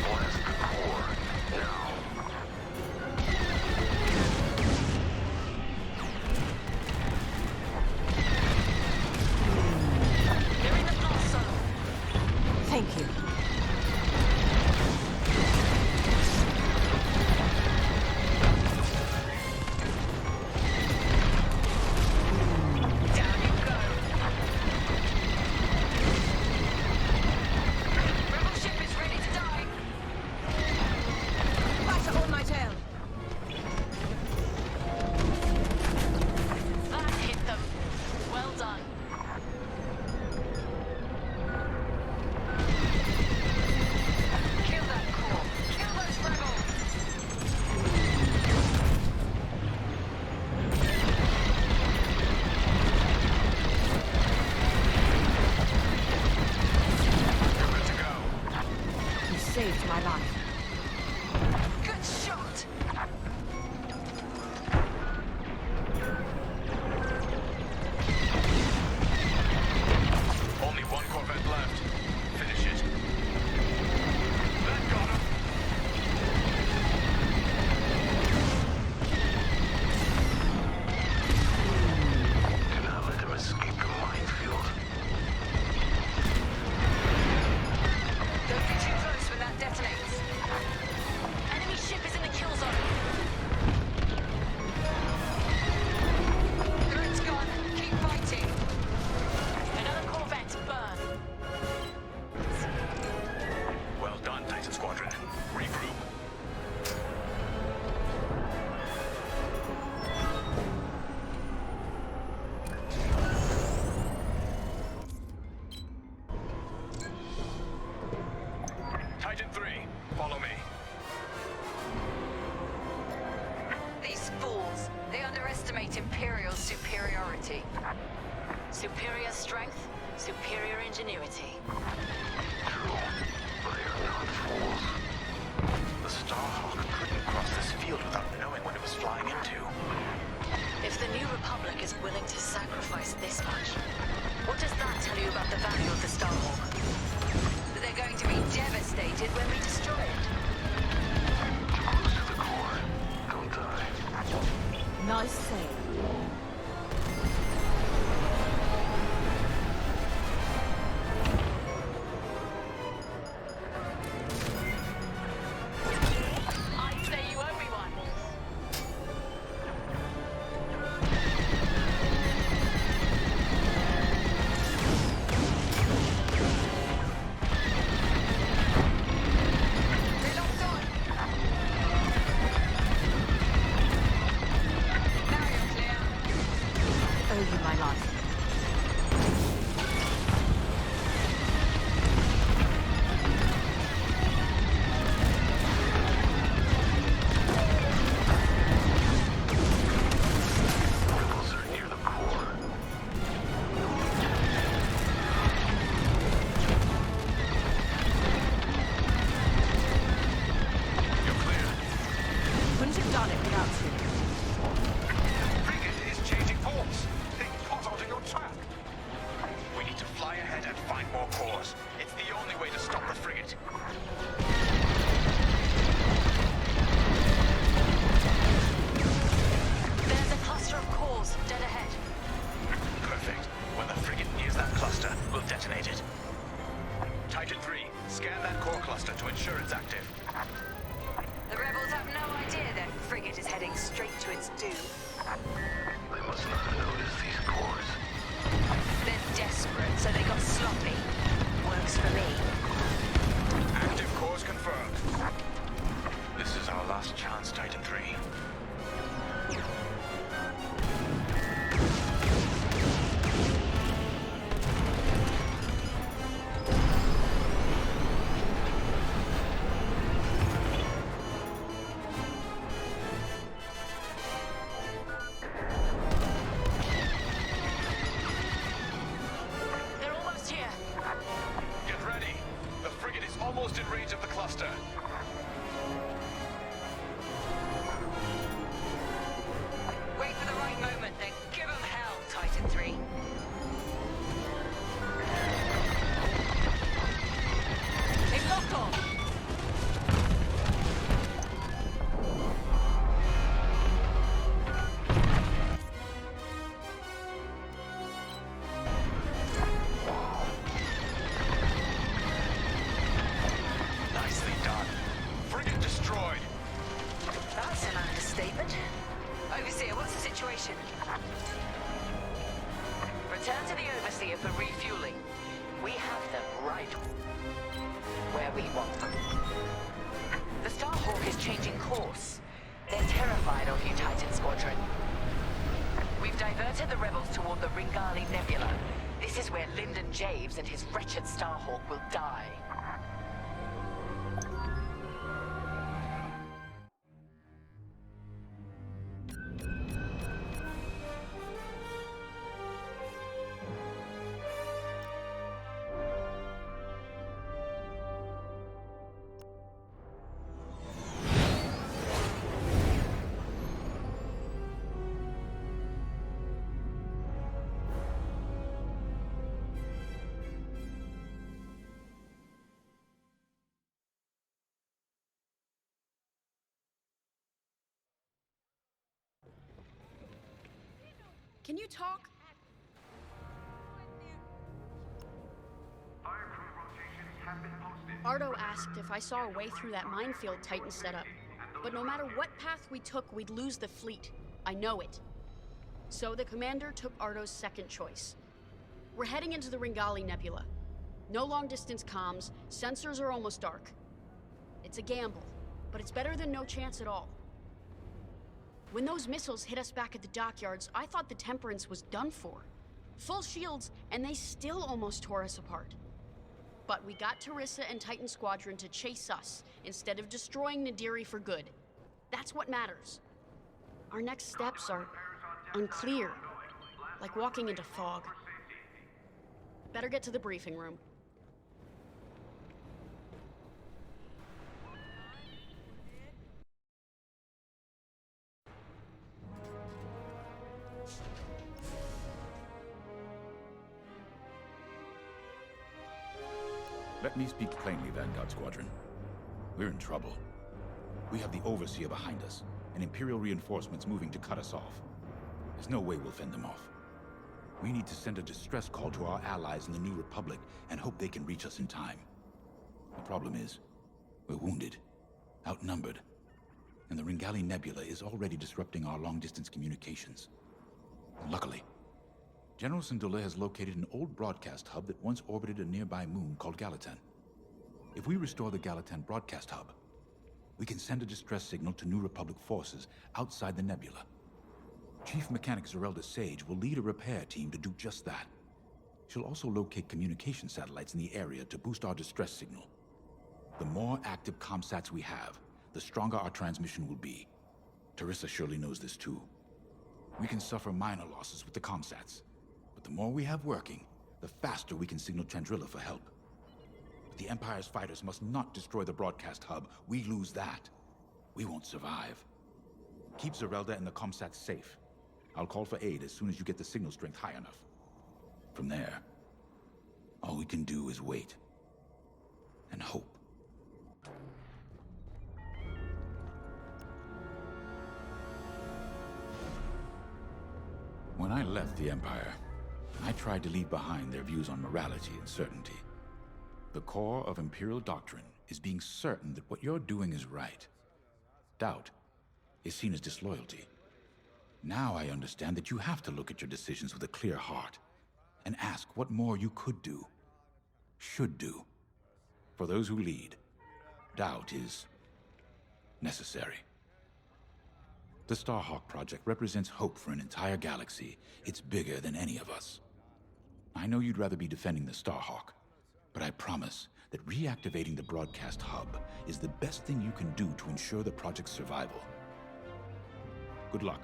Speaker 4: Blast the core. Now.
Speaker 7: They're in the blast zone.
Speaker 1: Thank you.
Speaker 7: Down you go. Rebel ship is ready to die.
Speaker 12: Batter on my tail.
Speaker 7: That hit them. Well done. Kill that core. Kill those rebels.
Speaker 9: You're good to go.
Speaker 1: You saved my life.
Speaker 12: Good shot.
Speaker 9: Only one corvette left. Finish it. That got him.
Speaker 4: Do not let them escape the minefield.
Speaker 12: Don't be too close when that detonates.
Speaker 7: Enemy ship is in the kill zone.
Speaker 12: Turret's gone. Keep fighting.
Speaker 7: Another corvette burn.
Speaker 9: Well done, Titan Squadron. Regroup. Titan 3, follow me.
Speaker 12: These fools. They underestimate Imperial superiority.
Speaker 7: Superior strength, superior ingenuity.
Speaker 4: True, but they are not fools. The
Speaker 9: Starhawk couldn't cross this field without knowing what it was flying into.
Speaker 7: If the New Republic is willing to sacrifice this much, what does that tell you about the value of the Starhawk? That they're going to be devastated when we destroy it.
Speaker 4: Too close to the core. They'll die.
Speaker 11: Nice save.
Speaker 7: I'd say you owe me one. They're locked on. Now you're clear.
Speaker 11: Owe you my life.
Speaker 4: Rebels are near the core.
Speaker 9: You're clear.
Speaker 1: Couldn't have done it without you.
Speaker 9: Frigate is changing course. They caught onto your track. We need to fly ahead and find more cores. It's the only way to stop the frigate.
Speaker 7: There's a cluster of cores dead ahead.
Speaker 9: Perfect. When the frigate nears that cluster, we'll detonate it. Titan 3, scan that core cluster to ensure it's active.
Speaker 7: The rebels have no idea their frigate is heading straight to its doom.
Speaker 4: They must not have noticed these cores.
Speaker 7: They're desperate, so they got sloppy. Works for me.
Speaker 9: Active cores confirmed. This is our last chance, Titan 3.
Speaker 7: They're almost here.
Speaker 9: Get ready. The frigate is almost in range of the cluster.
Speaker 7: Wait for the right moment, then give them hell, Titan 3. They've locked on.
Speaker 9: Nicely done. Frigate destroyed.
Speaker 7: That's an understatement. Overseer, what's the situation? Return to the Overseer for refueling. We have them right where we want them. The Starhawk is changing course. They're terrified of you, Titan Squadron. We've diverted the rebels toward the Ringali Nebula. This is where Lyndon Javes and his wretched Starhawk will die.
Speaker 13: Can you talk? Ardo asked if I saw a way through that minefield Titan set up. But no matter what path we took, we'd lose the fleet. I know it. So the commander took Ardo's second choice. We're heading into the Ringali Nebula. No long-distance comms, sensors are almost dark. It's a gamble, but it's better than no chance at all. When those missiles hit us back at the dockyards, I thought the Temperance was done for. Full shields, and they still almost tore us apart. But we got Teresa and Titan Squadron to chase us, instead of destroying Nadiri for good. That's what matters. Our next steps are unclear, like walking into fog. Better get to the briefing room.
Speaker 5: Let me speak plainly, Vanguard Squadron. We're in trouble. We have the Overseer behind us, and Imperial reinforcements moving to cut us off. There's no way we'll fend them off. We need to send a distress call to our allies in the New Republic and hope they can reach us in time. The problem is, we're wounded, outnumbered, and the Ringali Nebula is already disrupting our long-distance communications. Luckily, General Syndulla has located an old broadcast hub that once orbited a nearby moon called Galitan. If we restore the Galitan broadcast hub, we can send a distress signal to New Republic forces outside the nebula. Chief Mechanic Zerelda Sage will lead a repair team to do just that. She'll also locate communication satellites in the area to boost our distress signal. The more active comsats we have, the stronger our transmission will be. Teresa surely knows this too. We can suffer minor losses with the comsats, but the more we have working, the faster we can signal Chandrila for help. But the Empire's fighters must not destroy the broadcast hub. We lose that, we won't survive. Keep Zerelda and the comsats safe. I'll call for aid as soon as you get the signal strength high enough. From there, all we can do is wait. And hope. When I left the Empire, I tried to leave behind their views on morality and certainty. The core of Imperial doctrine is being certain that what you're doing is right. Doubt is seen as disloyalty. Now I understand that you have to look at your decisions with a clear heart and ask what more you could do, should do. For those who lead, doubt is necessary. The Starhawk project represents hope for an entire galaxy. It's bigger than any of us. I know you'd rather be defending the Starhawk, but I promise that reactivating the broadcast hub is the best thing you can do to ensure the project's survival. Good luck.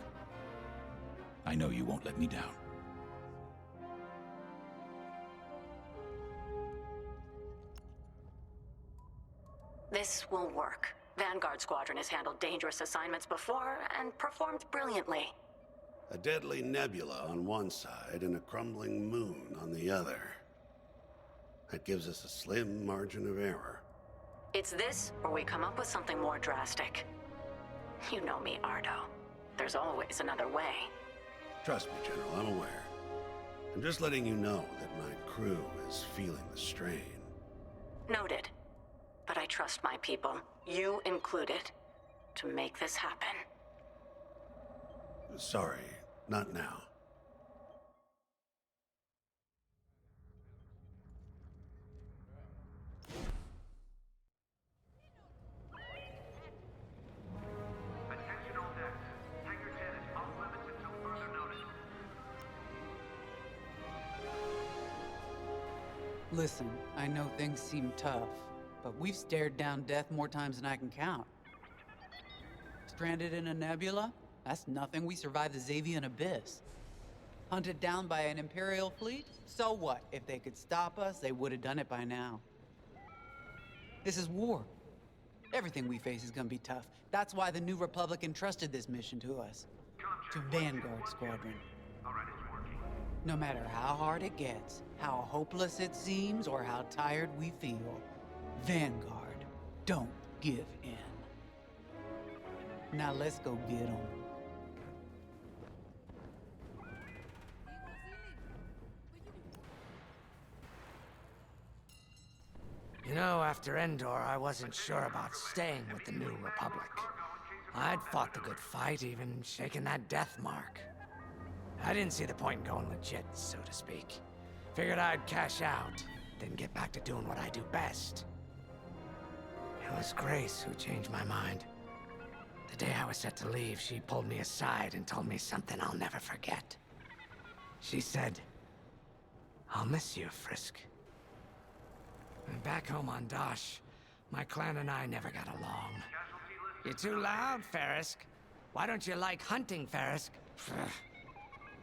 Speaker 5: I know you won't let me down.
Speaker 10: This will work. Vanguard Squadron has handled dangerous assignments before and performed brilliantly.
Speaker 14: A deadly nebula on one side and a crumbling moon on the other. That gives us a slim margin of error.
Speaker 10: It's this, or we come up with something more drastic. You know me, Ardo. There's always another way.
Speaker 14: Trust me, General, I'm aware. I'm just letting you know that my crew is feeling the strain.
Speaker 10: Noted. But I trust my people, you included, to make this happen.
Speaker 14: Sorry, not now.
Speaker 3: Attention all decks. Hangar 10 is off limits until further notice.
Speaker 15: Listen, I know things seem tough, but we've stared down death more times than I can count. Stranded in a nebula? That's nothing. We survived the Xavian Abyss. Hunted down by an Imperial fleet? So what? If they could stop us, they would have done it by now. This is war. Everything we face is gonna be tough. That's why the New Republic entrusted this mission to us. To Vanguard Squadron. No matter how hard it gets, how hopeless it seems, or how tired we feel, Vanguard don't give in. Now let's go get them.
Speaker 16: You know, after Endor, I wasn't sure about staying with the New Republic. I'd fought the good fight, even shaken that death mark. I didn't see the point in going legit, so to speak. Figured I'd cash out, then get back to doing what I do best. It was Grace who changed my mind. The day I was set to leave, she pulled me aside and told me something I'll never forget. She said, "I'll miss you, Frisk." And back home on Dosh, my clan and I never got along. You're too loud, Farisk. Why don't you like hunting, Farisk?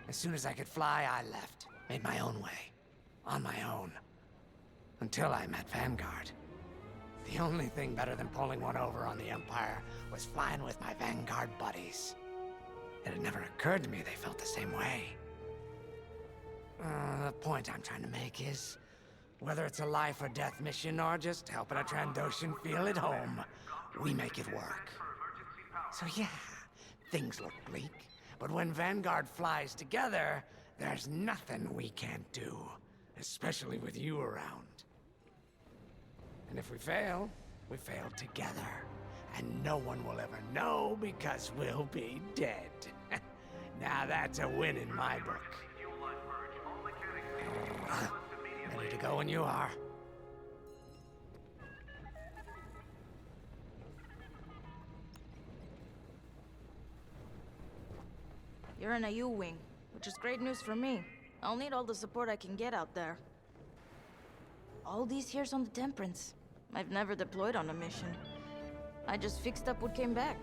Speaker 16: As soon as I could fly, I left. Made my own way. On my own. Until I met Vanguard. The only thing better than pulling one over on the Empire was flying with my Vanguard buddies. It had never occurred to me they felt the same way. The point I'm trying to make is, Whether it's a life or death mission or just helping a Trandoshan feel at home, we make it work. So yeah, things look bleak, but when Vanguard flies together, there's nothing we can't do, especially with you around. And if we fail together. And no one will ever know because we'll be dead. Now that's a win in my book. Ready to go when you are.
Speaker 17: You're in a U-wing, which is great news for me. I'll need all the support I can get out there. All these years on the Temperance, I've never deployed on a mission. I just fixed up what came back.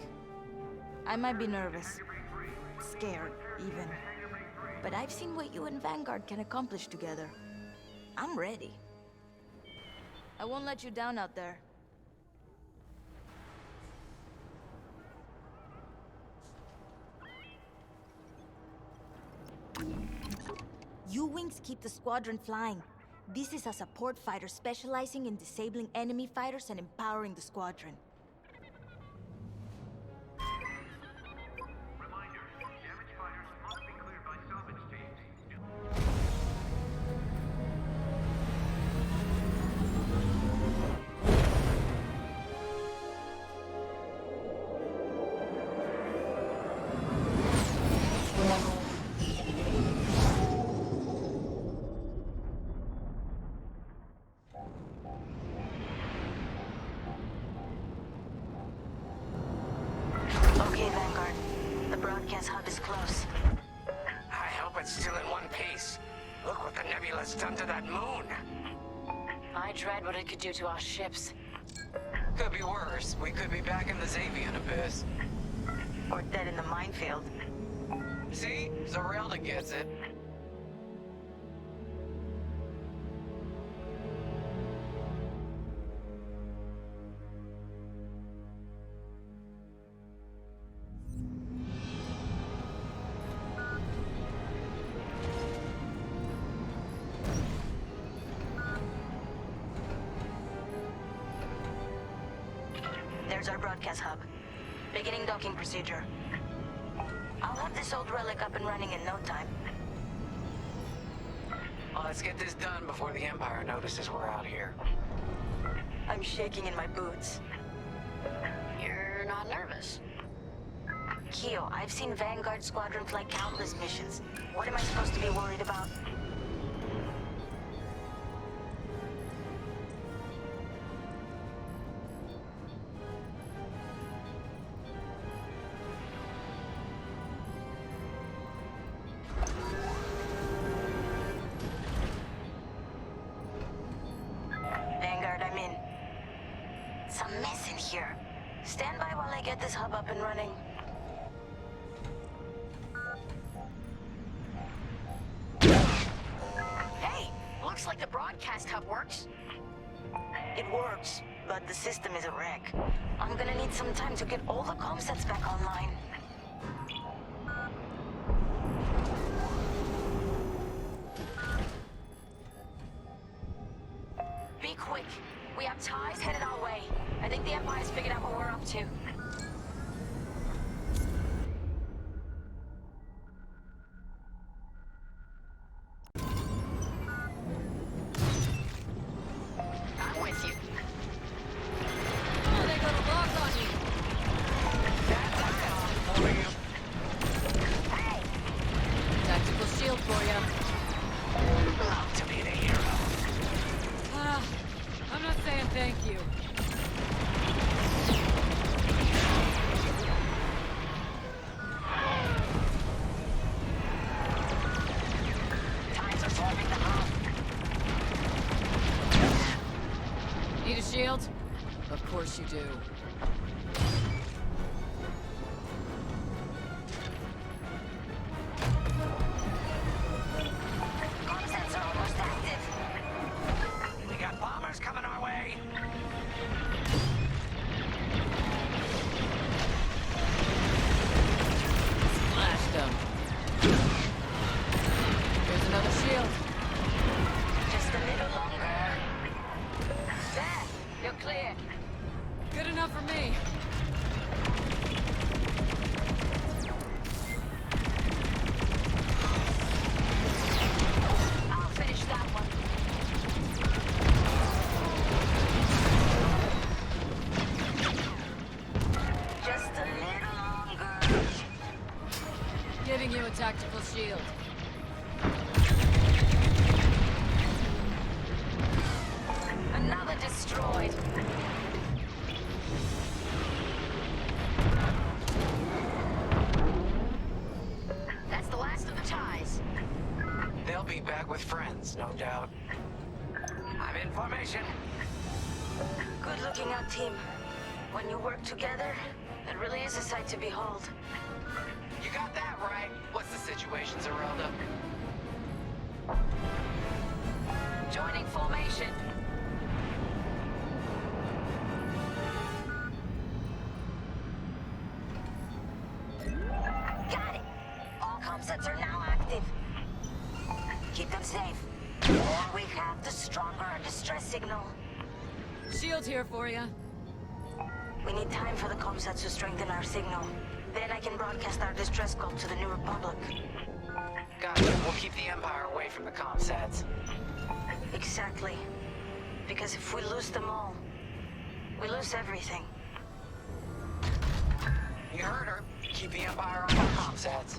Speaker 17: I might be nervous. Scared, even. But I've seen what you and Vanguard can accomplish together. I'm ready. I won't let you down out there.
Speaker 18: U-wings keep the squadron flying. This is a support fighter specializing in disabling enemy fighters and empowering the squadron.
Speaker 10: Okay, Vanguard. The broadcast hub is close.
Speaker 16: I hope it's still in one piece. Look what the nebula's done to that moon.
Speaker 7: I dread what it could do to our ships.
Speaker 19: Could be worse. We could be back in the Xavian abyss.
Speaker 10: Or dead in the minefield.
Speaker 19: See? Zarelda gets it.
Speaker 10: There's our broadcast hub. Beginning docking procedure. I'll have this old relic up and running in no time.
Speaker 19: Well, let's get this done before the Empire notices we're out here.
Speaker 10: I'm shaking in my boots.
Speaker 13: You're not nervous.
Speaker 10: Keo, I've seen Vanguard Squadron fly countless missions. What am I supposed to be worried about? Vanguard, I'm in. It's a mess in here. Stand by while I get this hub up and running.
Speaker 13: Hey! Looks like the broadcast hub works.
Speaker 10: It works, but the system is a wreck. I'm gonna need some time to get all the comm sets back online.
Speaker 7: Be quick. We have ties headed our way. I think the Empire's figured out what we're up to. I'm with you.
Speaker 11: Oh, they got a lock on you.
Speaker 7: Hey!
Speaker 11: Tactical shield for you.
Speaker 16: Love to be the hero.
Speaker 11: I'm not saying thank you.
Speaker 7: Times absorbing the hub.
Speaker 11: Need a shield? Of course you do.
Speaker 10: Comm sets are almost active.
Speaker 16: We got bombers coming our way.
Speaker 11: Slashed them. There's another shield.
Speaker 10: Just a little longer.
Speaker 11: Tactical shield.
Speaker 7: Another destroyed. That's the last of the ties.
Speaker 19: They'll be back with friends, no doubt. I'm in formation.
Speaker 10: Good looking out, team. When you work together, it really is a sight to behold.
Speaker 19: You got that right. What's the situation, Zerelda?
Speaker 7: Joining formation.
Speaker 10: Got it! All comm sets are now active. Keep them safe. Or we have the stronger distress signal.
Speaker 11: Shield here for you.
Speaker 10: We need time for the comm sets to strengthen our signal. Then I can broadcast our distress call to the New Republic.
Speaker 19: Gotcha. We'll keep the Empire away from the comm sets.
Speaker 10: Exactly. Because if we lose them all, we lose everything.
Speaker 19: You heard her. Keep the Empire on the comm sets.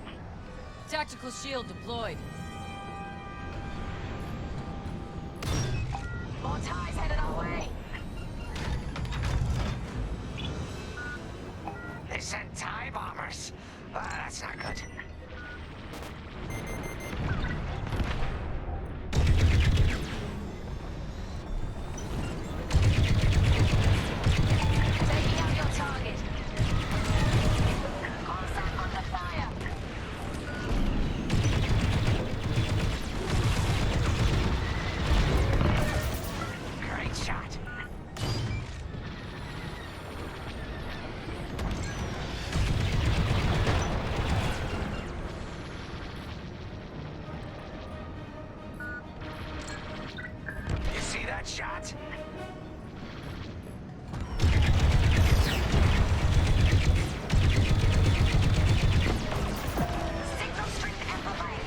Speaker 11: Tactical shield deployed.
Speaker 7: More ties headed our way.
Speaker 19: They sent TIE bombers. That's not good.
Speaker 7: Taking out your target. Contact under fire.
Speaker 19: Great shot. You see that shot?
Speaker 10: Signal strength amplified.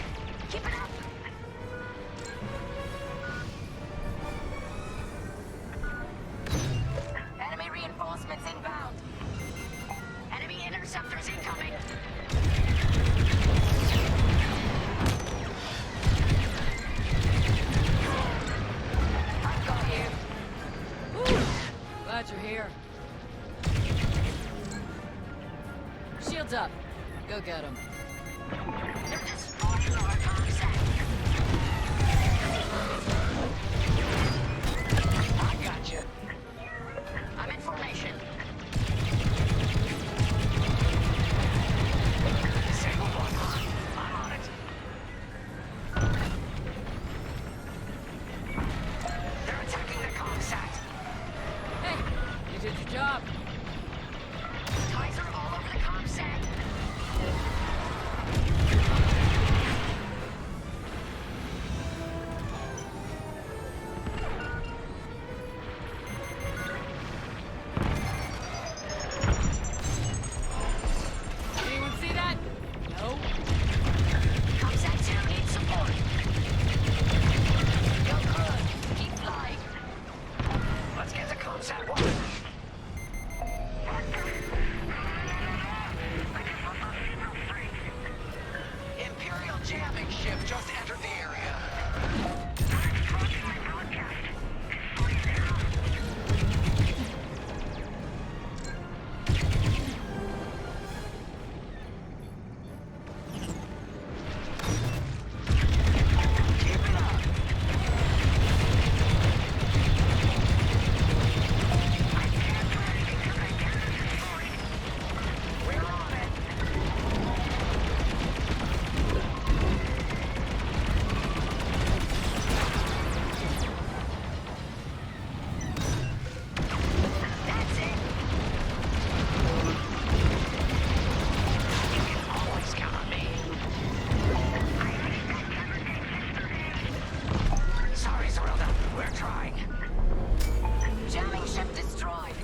Speaker 10: Keep it up.
Speaker 7: Enemy reinforcements inbound. Enemy interceptors incoming. I've got you.
Speaker 11: Woo! Glad you're here. Shields up. Go get him.
Speaker 7: They're destroying our comm set. I got you. I'm in formation.
Speaker 19: Single one. I'm on it. They're attacking the comm set.
Speaker 11: Hey, you did your job.
Speaker 7: Ties are all over the comm set.
Speaker 11: Anyone see that? No?
Speaker 7: Comm set 2 needs support. You're good. Keep flying.
Speaker 19: Let's get to comm set 1. Imperial jamming ship just entered the area. Keep it up. We're on it. That's it. You can always count on me. Sorry, Zerelda. We're trying.
Speaker 7: Jamming ship destroyed.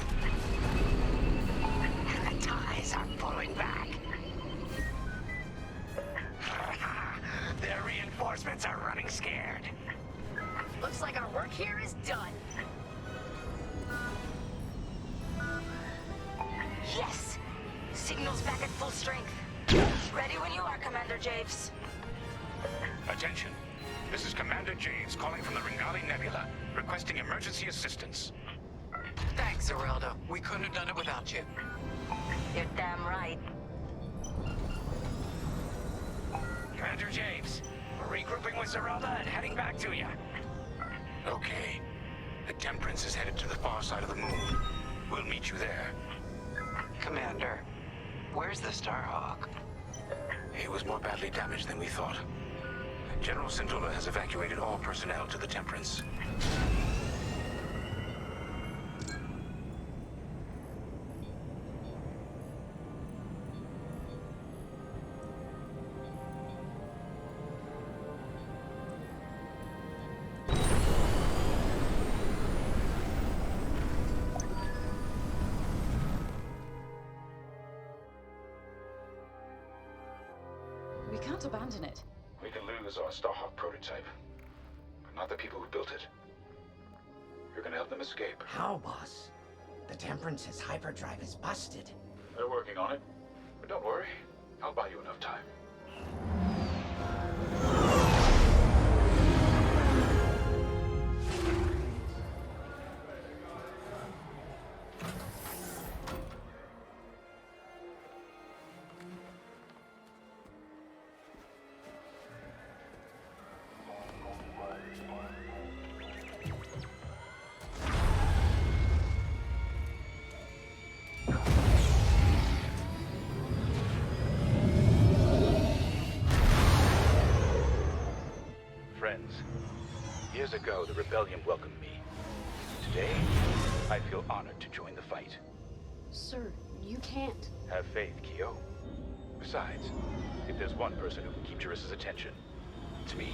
Speaker 19: The ties are pulling back. Their reinforcements are running scared.
Speaker 7: Looks like our work here is done.
Speaker 10: Yes! Signal's back at full strength. Ready when you are, Commander Javes.
Speaker 9: Attention. This is Commander James calling from the Ringali Nebula, requesting emergency assistance.
Speaker 19: Thanks, Zerelda. We couldn't have done it without you.
Speaker 10: You're damn right.
Speaker 9: Commander James, we're regrouping with Zerelda and heading back to you. Okay. The Temperance is headed to the far side of the moon. We'll meet you there.
Speaker 19: Commander, where's the Starhawk?
Speaker 9: It was more badly damaged than we thought. General Syndulla has evacuated all personnel to the Temperance.
Speaker 20: We can't abandon it.
Speaker 9: We can lose our Starhawk prototype, but not the people who built it. You're gonna help them escape.
Speaker 16: How, boss? The Temperance's hyperdrive is busted.
Speaker 9: They're working on it, but don't worry. I'll buy you enough time. Friends, years ago, the Rebellion welcomed me. Today, I feel honored to join the fight.
Speaker 13: Sir, you can't.
Speaker 9: Have faith, Kyo. Besides, if there's one person who can keep Jarissa's attention, it's me.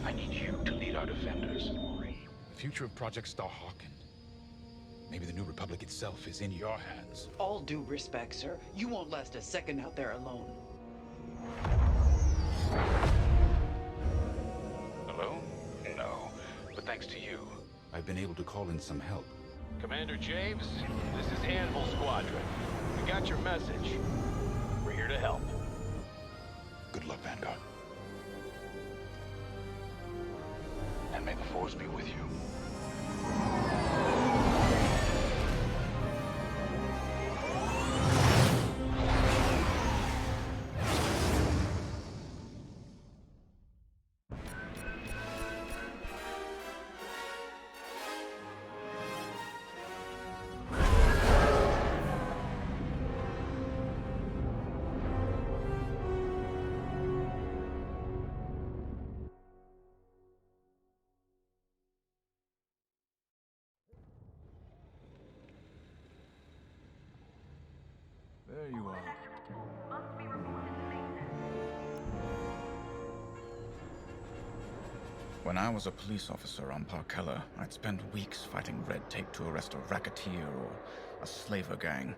Speaker 9: I need you to lead our defenders.
Speaker 6: The future of Project Starhawk and maybe the New Republic itself is in your hands.
Speaker 15: All due respect, sir. You won't last a second out there alone.
Speaker 9: Alone? No. But thanks to you,
Speaker 6: I've been able to call in some help.
Speaker 21: Commander James, this is Anvil Squadron. We got your message. We're here to help.
Speaker 6: Good luck, Vanguard.
Speaker 9: and may the Force be with you.
Speaker 6: There you are.
Speaker 5: When I was a police officer on Parkella, I'd spent weeks fighting red tape to arrest a racketeer or a slaver gang.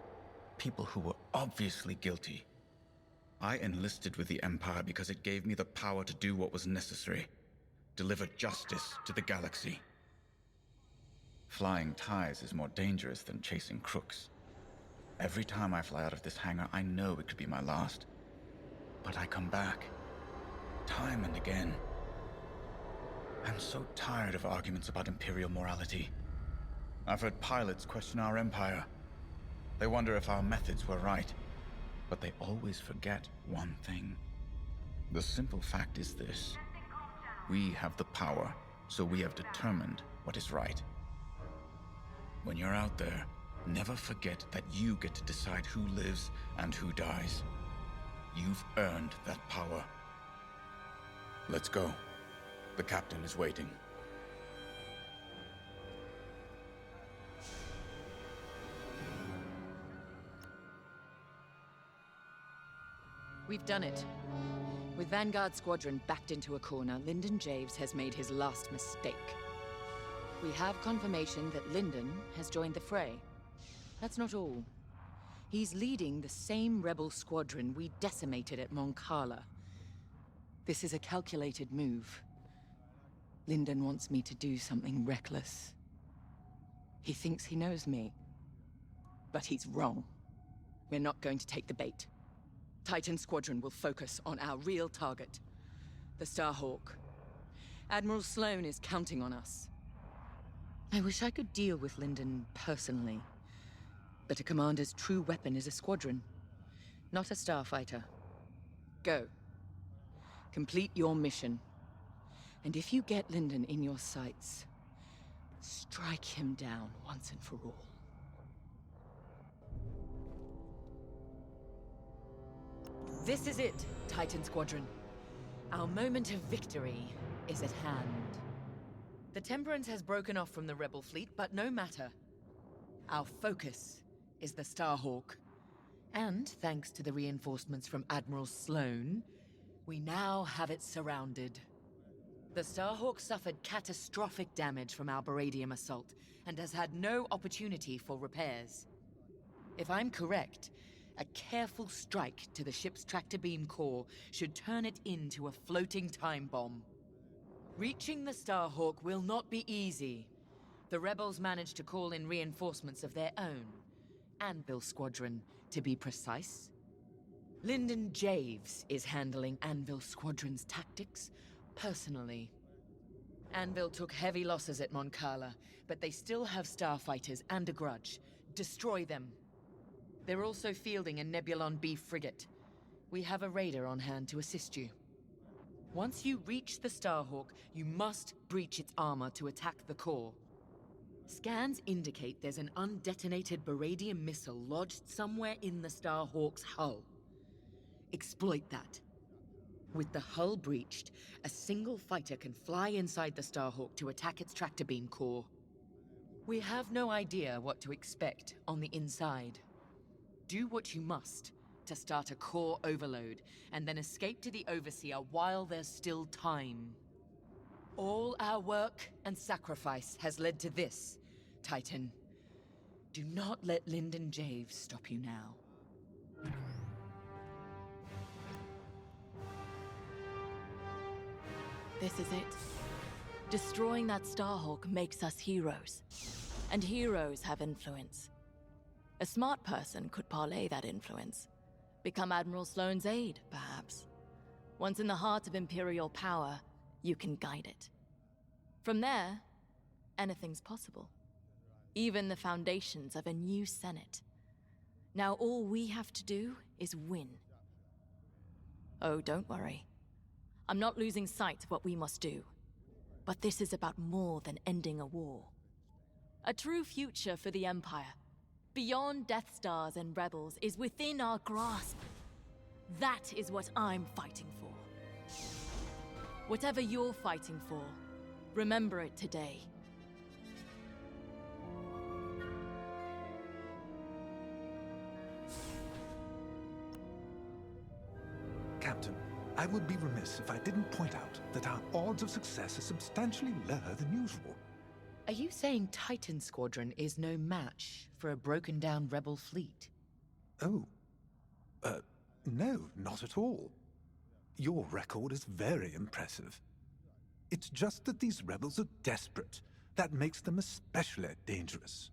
Speaker 5: People who were obviously guilty. I enlisted with the Empire because it gave me the power to do what was necessary. Deliver justice to the galaxy. Flying ties is more dangerous than chasing crooks. Every time I fly out of this hangar, I know it could be my last. But I come back. Time and again. I'm so tired of arguments about Imperial morality. I've heard pilots question our Empire. They wonder if our methods were right. But they always forget one thing. The simple fact is this. We have the power, so we have determined what is right. When you're out there, never forget that you get to decide who lives and who dies. You've earned that power. Let's go. The captain is waiting.
Speaker 1: We've done it. With Vanguard Squadron backed into a corner, Lyndon Javes has made his last mistake. We have confirmation that Lyndon has joined the fray. That's not all. He's leading the same rebel squadron we decimated at Mon Cala. This is a calculated move. Lyndon wants me to do something reckless. He thinks he knows me. But he's wrong. We're not going to take the bait. Titan Squadron will focus on our real target, the Starhawk. Admiral Sloane is counting on us. I wish I could deal with Lyndon personally, but a commander's true weapon is a squadron, not a starfighter. Go. Complete your mission. And if you get Lyndon in your sights, strike him down once and for all. This is it, Titan Squadron. Our moment of victory is at hand. The Temperance has broken off from the Rebel fleet, but no matter. Our focus is the Starhawk. And thanks to the reinforcements from Admiral Sloane, we now have it surrounded. The Starhawk suffered catastrophic damage from our Baradium assault, and has had no opportunity for repairs. If I'm correct, a careful strike to the ship's tractor beam core should turn it into a floating time bomb. Reaching the Starhawk will not be easy. The rebels managed to call in reinforcements of their own. Anvil Squadron, to be precise. Lyndon Javes is handling Anvil Squadron's tactics personally. Anvil took heavy losses at Mon Cala, but they still have starfighters and a grudge. Destroy them. They're also fielding a Nebulon B frigate. We have a raider on hand to assist you. Once you reach the Starhawk, you must breach its armor to attack the core. Scans indicate there's an undetonated Baradium missile lodged somewhere in the Starhawk's hull. Exploit that. With the hull breached, a single fighter can fly inside the Starhawk to attack its tractor beam core. We have no idea what to expect on the inside. Do what you must to start a core overload, and then escape to the Overseer while there's still time. All our work and sacrifice has led to this, Titan. Do not let Lyndon Javes stop you now.
Speaker 11: This is it. Destroying that Starhawk makes us heroes. And heroes have influence. A smart person could parlay that influence. Become Admiral Sloane's aide, perhaps. Once in the heart of Imperial power, you can guide it. From there, anything's possible. Even the foundations of a new Senate. Now all we have to do is win. Oh, don't worry. I'm not losing sight of what we must do. But this is about more than ending a war. A true future for the Empire, beyond Death Stars and Rebels, is within our grasp. That is what I'm fighting for. Whatever you're fighting for, remember it today.
Speaker 8: Captain, I would be remiss if I didn't point out that our odds of success are substantially lower than usual.
Speaker 1: Are you saying Titan Squadron is no match for a broken-down Rebel fleet?
Speaker 8: Oh. No, not at all. Your record is very impressive. It's just that these rebels are desperate. That makes them especially dangerous.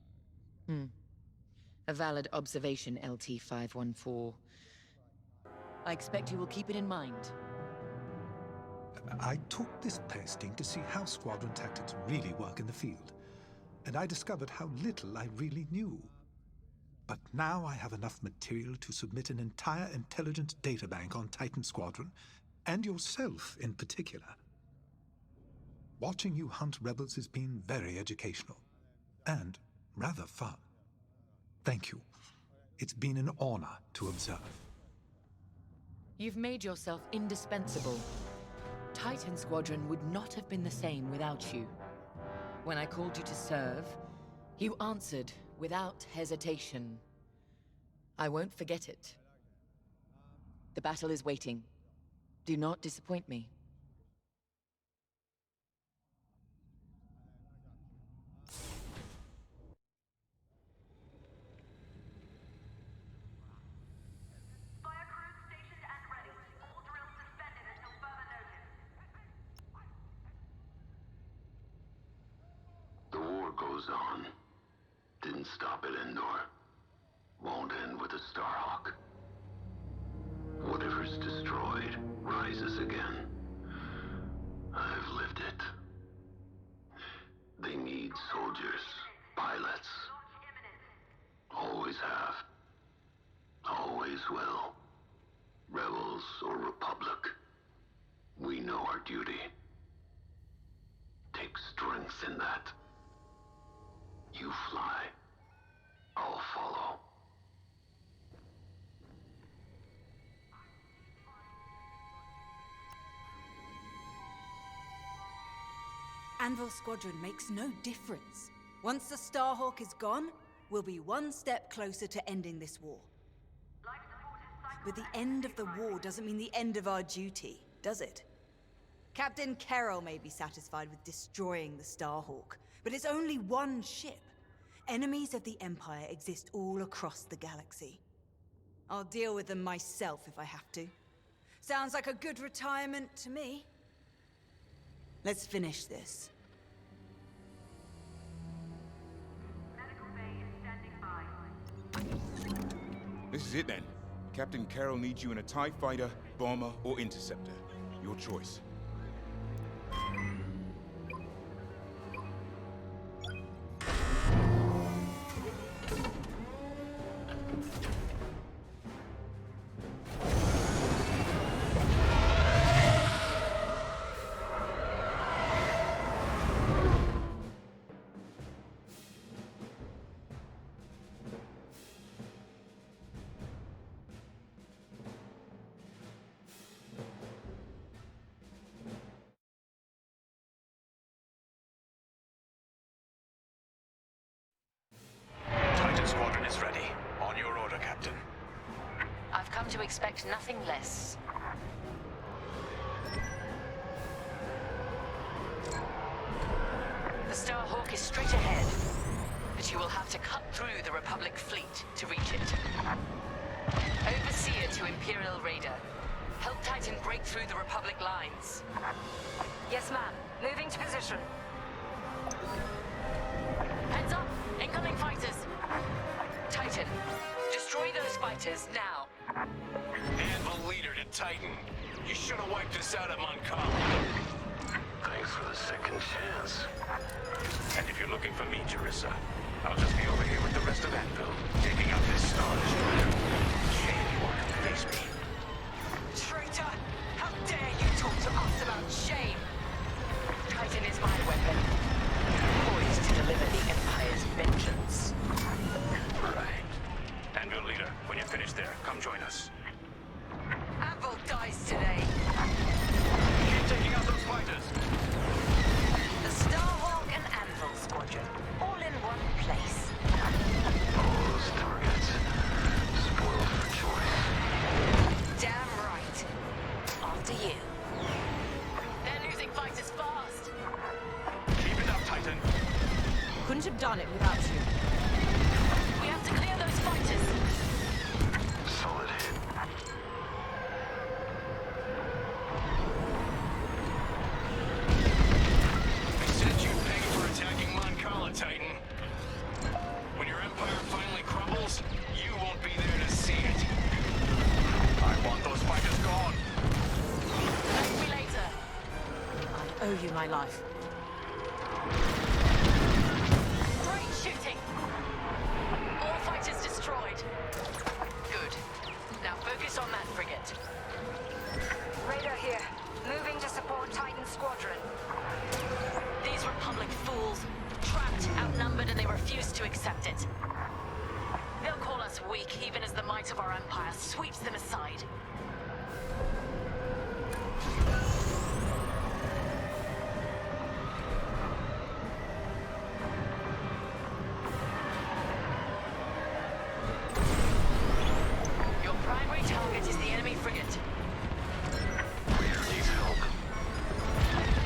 Speaker 1: A valid observation, LT-514. I expect you will keep it in mind.
Speaker 8: I took this posting to see how squadron tactics really work in the field, and I discovered how little I really knew. But now I have enough material to submit an entire intelligence databank on Titan Squadron, and yourself in particular. Watching you hunt rebels has been very educational, and rather fun. Thank you. It's been an honor to observe.
Speaker 1: You've made yourself indispensable. Titan Squadron would not have been the same without you. When I called you to serve, you answered without hesitation. I won't forget it. The battle is waiting. Do not disappoint me.
Speaker 4: The war goes on. Didn't stop at Endor. Won't end with the Starhawk. Whatever's destroyed rises again. I've lived it. They need soldiers, pilots. Always have. Always will. Rebels or Republic. We know our duty. Take strength in that. You fly. I'll follow.
Speaker 2: Anvil Squadron makes no difference. Once the Starhawk is gone, we'll be one step closer to ending this war. But the end of the war doesn't mean the end of our duty, does it? Captain Carroll may be satisfied with destroying the Starhawk, but it's only one ship. Enemies of the Empire exist all across the galaxy. I'll deal with them myself if I have to. Sounds like a good retirement to me. Let's finish this.
Speaker 6: This is it then. Captain Carroll needs you in a TIE fighter, bomber, or interceptor. Your choice.
Speaker 9: Squadron is ready. On your order, Captain.
Speaker 7: I've come to expect nothing less. The Starhawk is straight ahead, but you will have to cut through the Republic fleet to reach it. Overseer to Imperial Raider. Help Titan break through the Republic lines.
Speaker 10: Yes, ma'am. Moving to position.
Speaker 7: Heads up! Incoming fighters! Titan, destroy those fighters now.
Speaker 21: Anvil leader to Titan. You should have wiped this out at Mon Cala.
Speaker 4: Thanks for the second chance.
Speaker 9: And if you're looking for me, Jerissa, I'll just be over here with the rest of Anvil, taking out this Star Destroyer. Shame you want to face me.
Speaker 7: Traitor! How dare you talk to us about shame! Titan is my weapon, poised to deliver the Empire's vengeance.
Speaker 9: Right. Anvil leader, when you're finished there, come join us.
Speaker 7: Anvil dies today.
Speaker 21: Keep taking out those fighters.
Speaker 10: The Starhawk and Anvil Squadron, all in one place.
Speaker 4: All those targets. Spoiled for choice.
Speaker 10: Damn right. After you.
Speaker 7: They're losing fighters fast.
Speaker 21: Keep it up, Titan.
Speaker 1: Couldn't have done it without you.
Speaker 7: We have to clear those fighters.
Speaker 4: Solid hit.
Speaker 21: They said you'd pay for attacking Mon Cala, Titan. When your Empire finally crumbles, you won't be there to see it. I want those fighters gone.
Speaker 7: Thank me later.
Speaker 1: I owe you my life.
Speaker 7: Great shooting. All fighters destroyed. Good. Now focus on that frigate.
Speaker 10: Radar here. Moving to support Titan Squadron.
Speaker 7: These Republic fools. Trapped, outnumbered, and they refuse to accept it. They'll call us weak, even as the might of our Empire sweeps them aside. Your primary target is the enemy frigate.
Speaker 4: Raider needs help.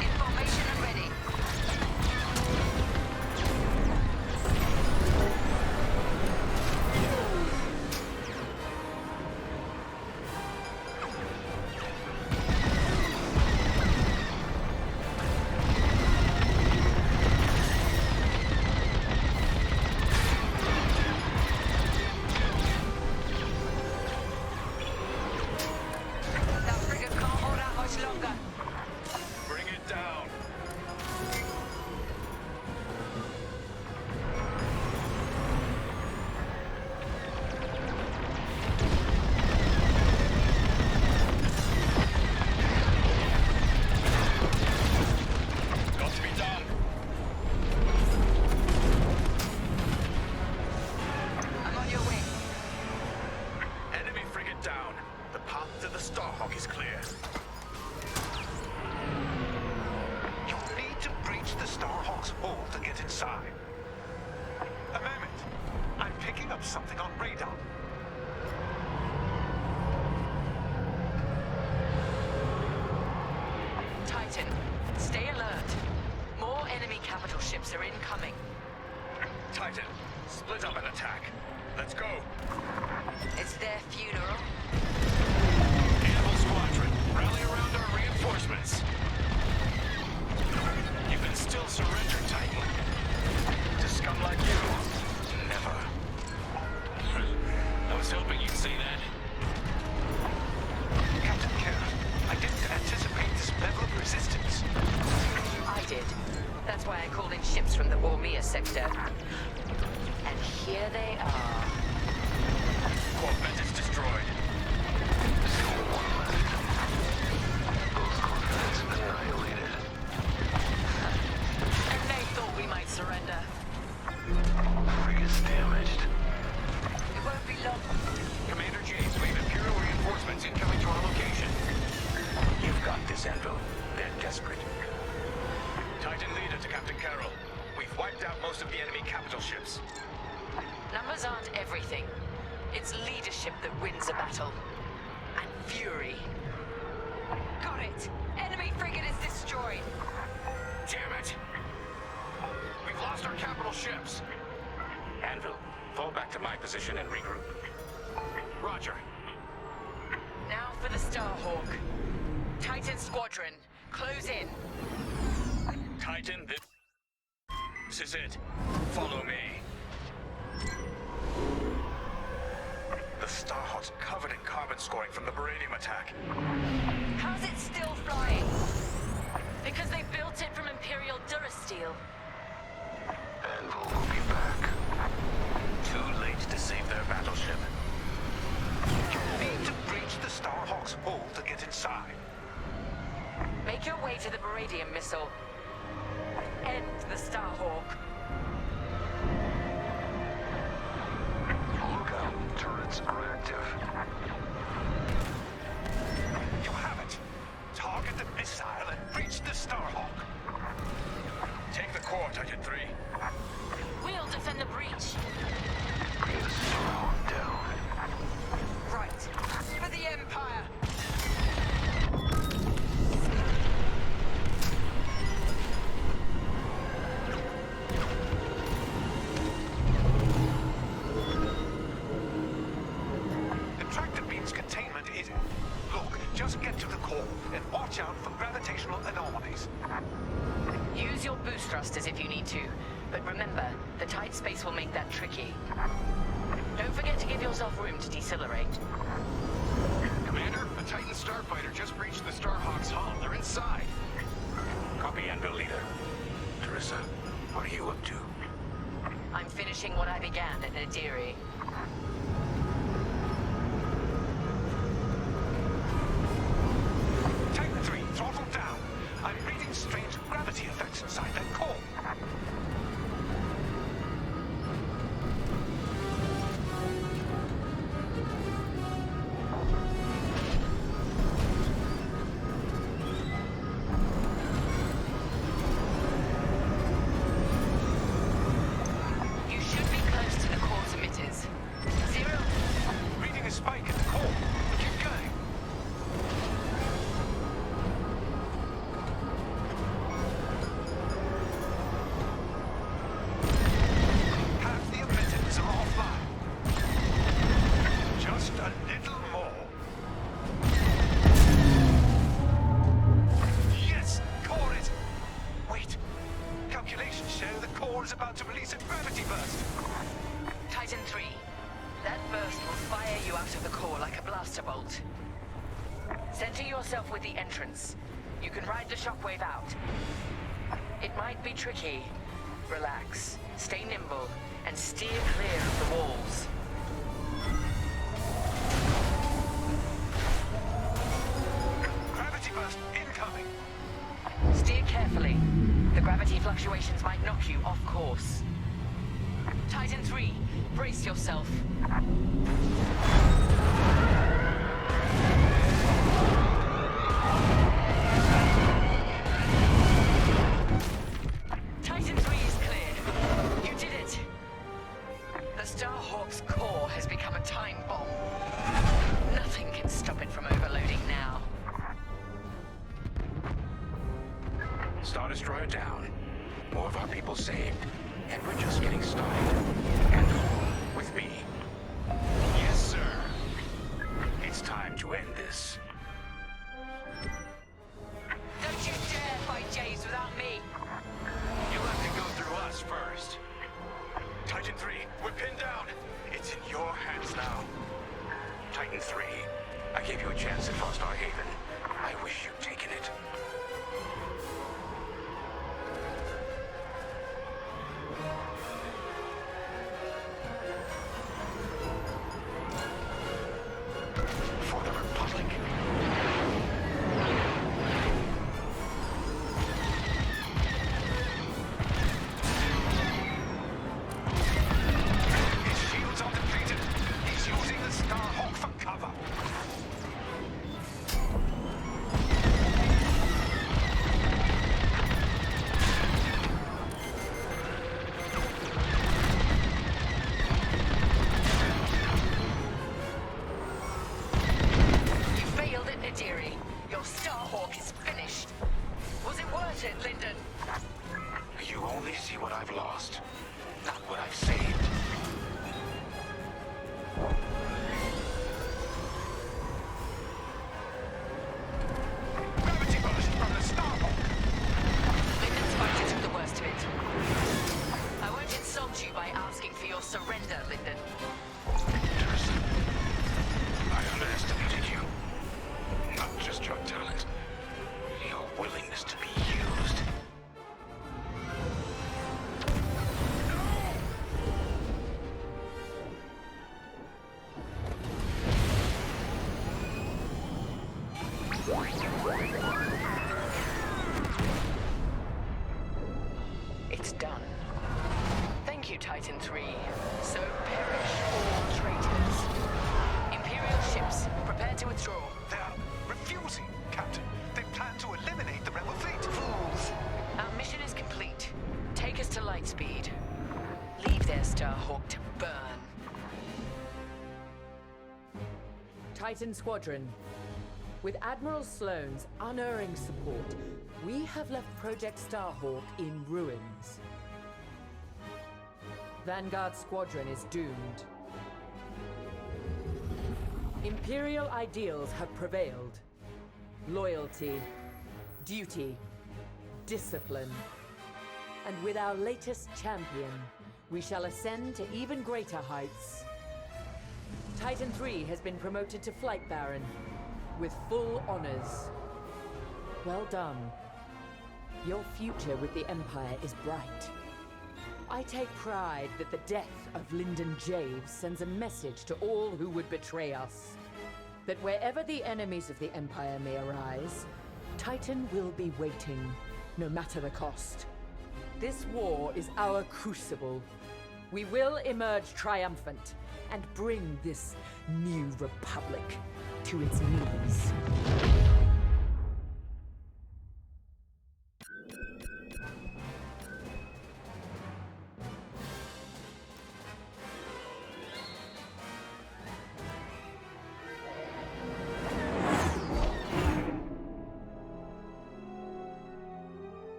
Speaker 10: Information and ready.
Speaker 9: Titan. Split up and attack. Let's go.
Speaker 7: It's their funeral.
Speaker 9: Animal Squadron, rally around our reinforcements. You can still surrender, Titan. To scum like you, never. I was hoping you'd say that.
Speaker 19: Captain Kerr, I didn't anticipate this level of resistance.
Speaker 7: I did. That's why I called in ships from the Ormia sector. And here they are.
Speaker 9: Corvette is destroyed.
Speaker 4: Still one left. Both corvettes annihilated.
Speaker 7: And they thought we might surrender.
Speaker 4: Frigate's damaged.
Speaker 7: It won't be long.
Speaker 9: Commander James, we have Imperial reinforcements incoming to our location.
Speaker 19: You've got this, Anvil. They're desperate.
Speaker 9: Titan leader to Captain Carroll. We've wiped out most of the enemy capital ships.
Speaker 7: Numbers aren't everything. It's leadership that wins a battle. And fury. Got it! Enemy frigate is destroyed!
Speaker 9: Damn it! We've lost our capital ships.
Speaker 19: Anvil, fall back to my position and regroup.
Speaker 9: Roger.
Speaker 7: Now for the Starhawk. Titan Squadron, close in.
Speaker 9: Titan, this is it. Follow me. The Starhawk's covered in carbon scoring from the Beryllium attack.
Speaker 7: How's it still flying? Because they built it from Imperial Durasteel.
Speaker 4: Anvil will be back.
Speaker 9: Too late to save their battleship.
Speaker 19: You need to breach the Starhawk's hull to get inside.
Speaker 7: Make your way to the Beryllium missile. End the Starhawk.
Speaker 4: Look out, turrets are active.
Speaker 19: You have it. Target the missile and breach the Starhawk.
Speaker 9: Take the core, Titan 3.
Speaker 7: We'll defend the breach.
Speaker 4: Bring the Starhawk down.
Speaker 7: Right. For the Empire.
Speaker 19: Attractor beam's containment is... Look, just get to the core and watch out for gravitational anomalies.
Speaker 7: Use your boost thrusters if you need to, but remember, the tight space will make that tricky. Don't forget to give yourself room to decelerate.
Speaker 9: Commander, a Titan starfighter just breached the Starhawk's hull. They're inside.
Speaker 19: Copy, Anvil leader. Teresa, what are you up to?
Speaker 7: I'm finishing what I began at Nadiri.
Speaker 19: Titan 3, throttle down. I'm reading strange gravity effects inside that core.
Speaker 7: You should be close to the core's emitters. Zero.
Speaker 19: Reading a spike in the core. Keep going. Half the emitters are offline. Just a little more. Yes, core is... Wait. Calculations show the core is about to release a gravity burst.
Speaker 7: Titan 3. That burst will fire you out of the core like a blaster bolt. Center yourself with the entrance. You can ride the shockwave out. It might be tricky. Relax, stay nimble, and steer clear of the walls.
Speaker 19: Gravity burst incoming.
Speaker 7: Steer carefully. The gravity fluctuations might knock you off course. Titan 3, brace yourself. Titan 3 is clear. You did it. The Starhawk's core has become a time bomb. Nothing can stop it from overloading now.
Speaker 19: Star Destroyer down. More of our people saved. And we're just getting started.
Speaker 7: later, Lyndon.
Speaker 9: Interesting. I underestimated you. Not just your talent, your willingness to be used.
Speaker 7: It's done. Thank you, Titan 3. So perish all traitors. Imperial ships, prepare to withdraw.
Speaker 19: They are refusing, Captain. They plan to eliminate the rebel fleet.
Speaker 7: Fools! Our mission is complete. Take us to Lightspeed. Leave their Starhawk to burn.
Speaker 1: Titan Squadron. With Admiral Sloane's unerring support, we have left Project Starhawk in ruins. Vanguard Squadron is doomed. Imperial ideals have prevailed. Loyalty, duty, discipline. And with our latest champion, we shall ascend to even greater heights. Titan 3 has been promoted to Flight Baron, with full honors. Well done. Your future with the Empire is bright. I take pride that the death of Lyndon Javes sends a message to all who would betray us. That wherever the enemies of the Empire may arise, Titan will be waiting, no matter the cost. This war is our crucible. We will emerge triumphant and bring this new republic to its knees.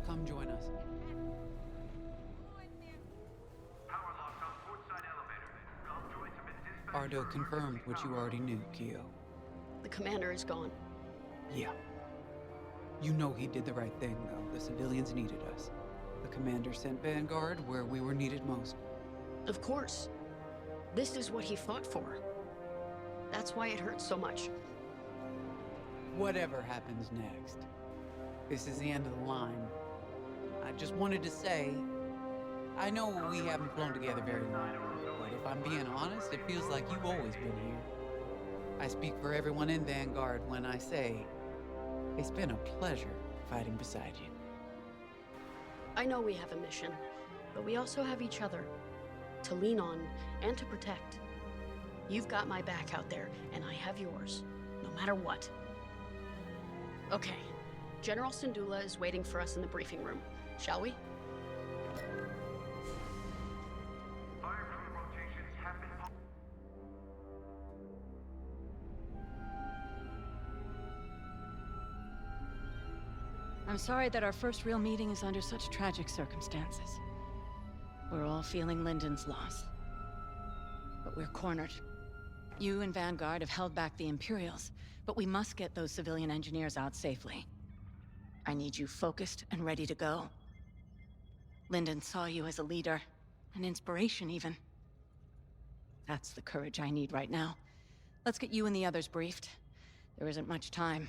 Speaker 15: Come join us. Ardo confirmed what you already knew, Keo.
Speaker 13: The commander is gone.
Speaker 15: Yeah. You know he did the right thing, though. The civilians needed us. The commander sent Vanguard where we were needed most.
Speaker 13: Of course. This is what he fought for. That's why it hurts so much.
Speaker 15: Whatever happens next, this is the end of the line. I just wanted to say, I know we haven't flown together very long, but if I'm being honest, it feels like you've always been here. I speak for everyone in Vanguard when I say, it's been a pleasure fighting beside you.
Speaker 13: I know we have a mission, but we also have each other to lean on and to protect. You've got my back out there, and I have yours, no matter what. Okay, General Syndulla is waiting for us in the briefing room. Shall we?
Speaker 10: I'm sorry that our first real meeting is under such tragic circumstances. We're all feeling Lyndon's loss. But we're cornered. You and Vanguard have held back the Imperials, but we must get those civilian engineers out safely. I need you focused and ready to go. Lyndon saw you as a leader, an inspiration even. That's the courage I need right now. Let's get you and the others briefed. There isn't much time.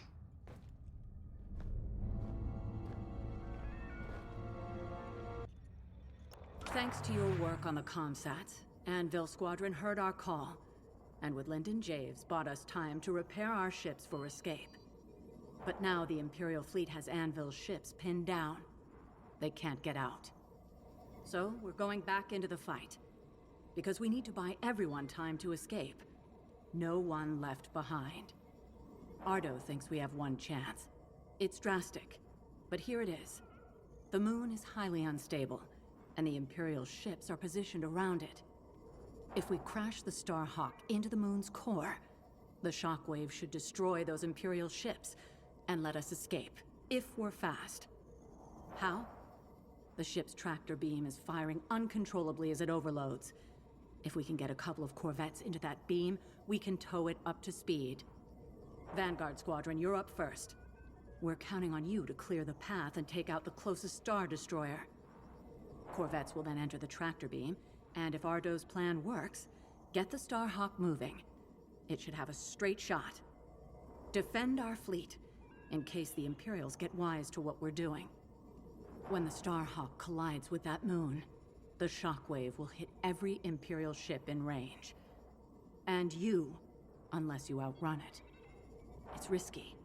Speaker 12: Thanks to your work on the comsats, Anvil Squadron heard our call, and with Lyndon Javes bought us time to repair our ships for escape. But now the Imperial fleet has Anvil's ships pinned down. They can't get out. So we're going back into the fight, because we need to buy everyone time to escape. No one left behind. Ardo thinks we have one chance. It's drastic, but here it is. The moon is highly unstable, and the Imperial ships are positioned around it. If we crash the Starhawk into the moon's core, the shockwave should destroy those Imperial ships and let us escape, if we're fast. How? The ship's tractor beam is firing uncontrollably as it overloads. If we can get a couple of corvettes into that beam, we can tow it up to speed. Vanguard Squadron, you're up first. We're counting on you to clear the path and take out the closest Star Destroyer. Corvettes will then enter the tractor beam, and if Ardo's plan works, get the Starhawk moving. It should have a straight shot. Defend our fleet, in case the Imperials get wise to what we're doing. When the Starhawk collides with that moon, the shockwave will hit every Imperial ship in range. And you, unless you outrun it. It's risky,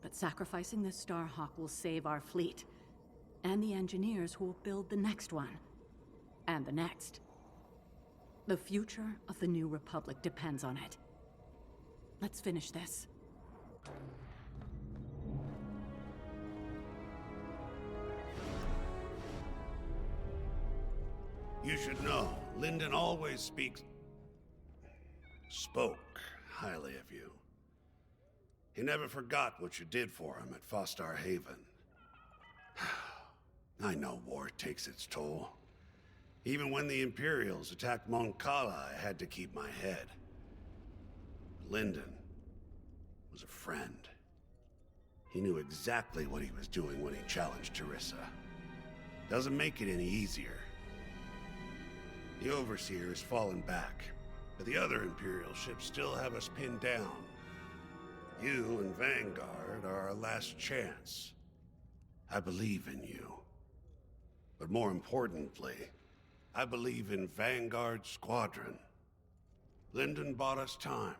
Speaker 12: but sacrificing this Starhawk will save our fleet, and the engineers who will build the next one, and the next. The future of the New Republic depends on it. Let's finish this.
Speaker 14: You should know, Lyndon always spoke highly of you. He never forgot what you did for him at Fostar Haven. I know war takes its toll. Even when the Imperials attacked Mon Cala, I had to keep my head. Lyndon was a friend. He knew exactly what he was doing when he challenged Teresa. Doesn't make it any easier. The Overseer has fallen back, but the other Imperial ships still have us pinned down. You and Vanguard are our last chance. I believe in you. But more importantly, I believe in Vanguard's squadron. Lyndon bought us time.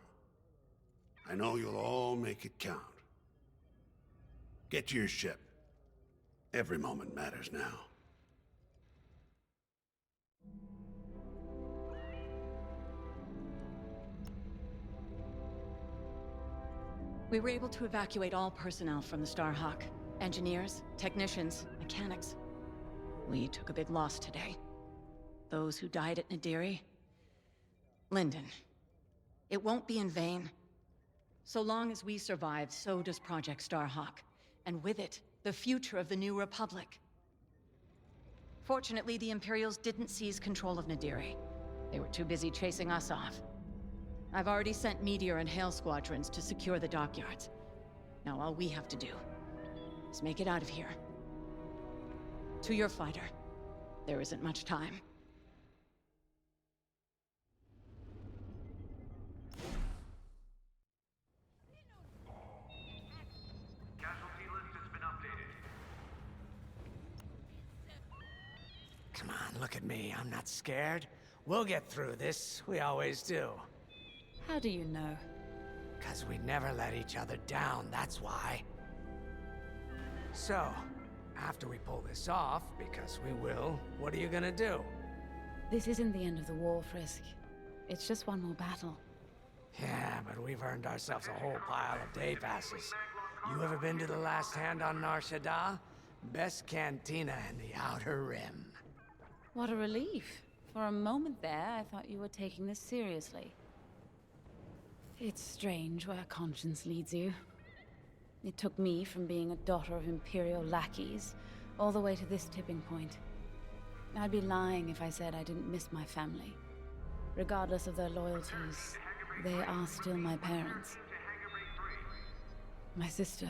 Speaker 14: I know you'll all make it count. Get to your ship. Every moment matters now.
Speaker 22: We were able to evacuate all personnel from the Starhawk. Engineers, technicians, mechanics. We took a big loss today. Those who died at Nadiri. Lyndon, it won't be in vain. So long as we survive, so does Project Starhawk. And with it, the future of the New Republic. Fortunately, the Imperials didn't seize control of Nadiri. They were too busy chasing us off. I've already sent Meteor and Hail Squadrons to secure the dockyards. Now all we have to do is make it out of here. To your fighter. There isn't much time.
Speaker 19: Casualty list has been updated.
Speaker 16: Come on, look at me. I'm not scared. We'll get through this. We always do.
Speaker 11: How do you know?
Speaker 16: 'Cause we never let each other down, that's why. So, after we pull this off, because we will, what are you gonna do?
Speaker 11: This isn't the end of the war, Frisk. It's just one more battle.
Speaker 16: Yeah, but we've earned ourselves a whole pile of day passes. You ever been to the last hand on Nar Shaddaa? Best cantina in the Outer Rim.
Speaker 11: What a relief. For a moment there, I thought you were taking this seriously. It's strange where conscience leads you. It took me from being a daughter of Imperial lackeys all the way to this tipping point. I'd be lying if I said I didn't miss my family. Regardless of their loyalties, they are still my parents. My sister.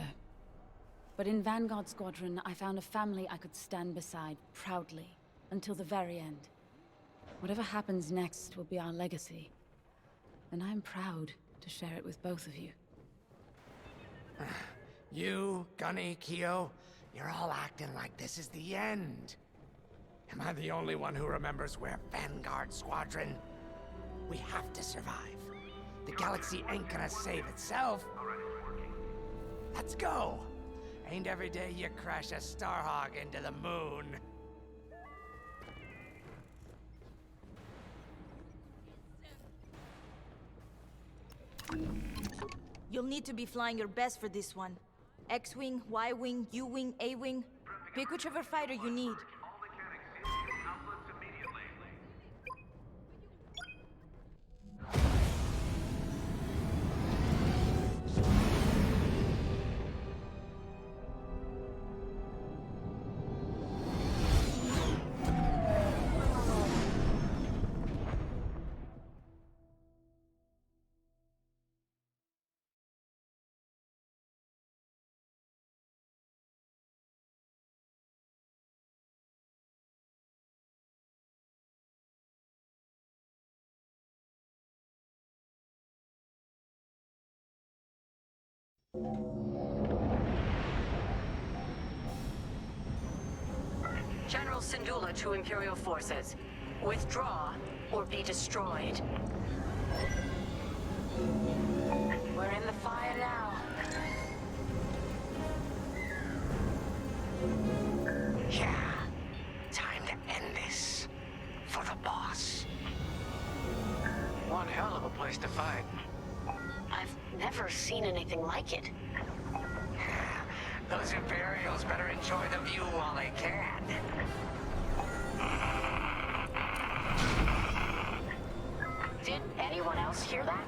Speaker 11: But in Vanguard Squadron, I found a family I could stand beside proudly until the very end. Whatever happens next will be our legacy. And I'm proud to share it with both of you.
Speaker 16: You, Gunny, Keo, you're all acting like this is the end. Am I the only one who remembers we're Vanguard Squadron? We have to survive. The galaxy ain't gonna save itself. Let's go. Ain't every day you crash a Starhawk into the moon.
Speaker 18: You'll need to be flying your best for this one. X-Wing, Y-Wing, U-Wing, A-Wing. Pick whichever fighter you need.
Speaker 10: General Syndulla to Imperial forces. Withdraw or be destroyed. We're in the fire now.
Speaker 16: Yeah. Time to end this. For the boss.
Speaker 3: One hell of a place to fight.
Speaker 10: I've never seen anything like it.
Speaker 16: Those Imperials better enjoy the view while they can.
Speaker 10: Did anyone else hear that?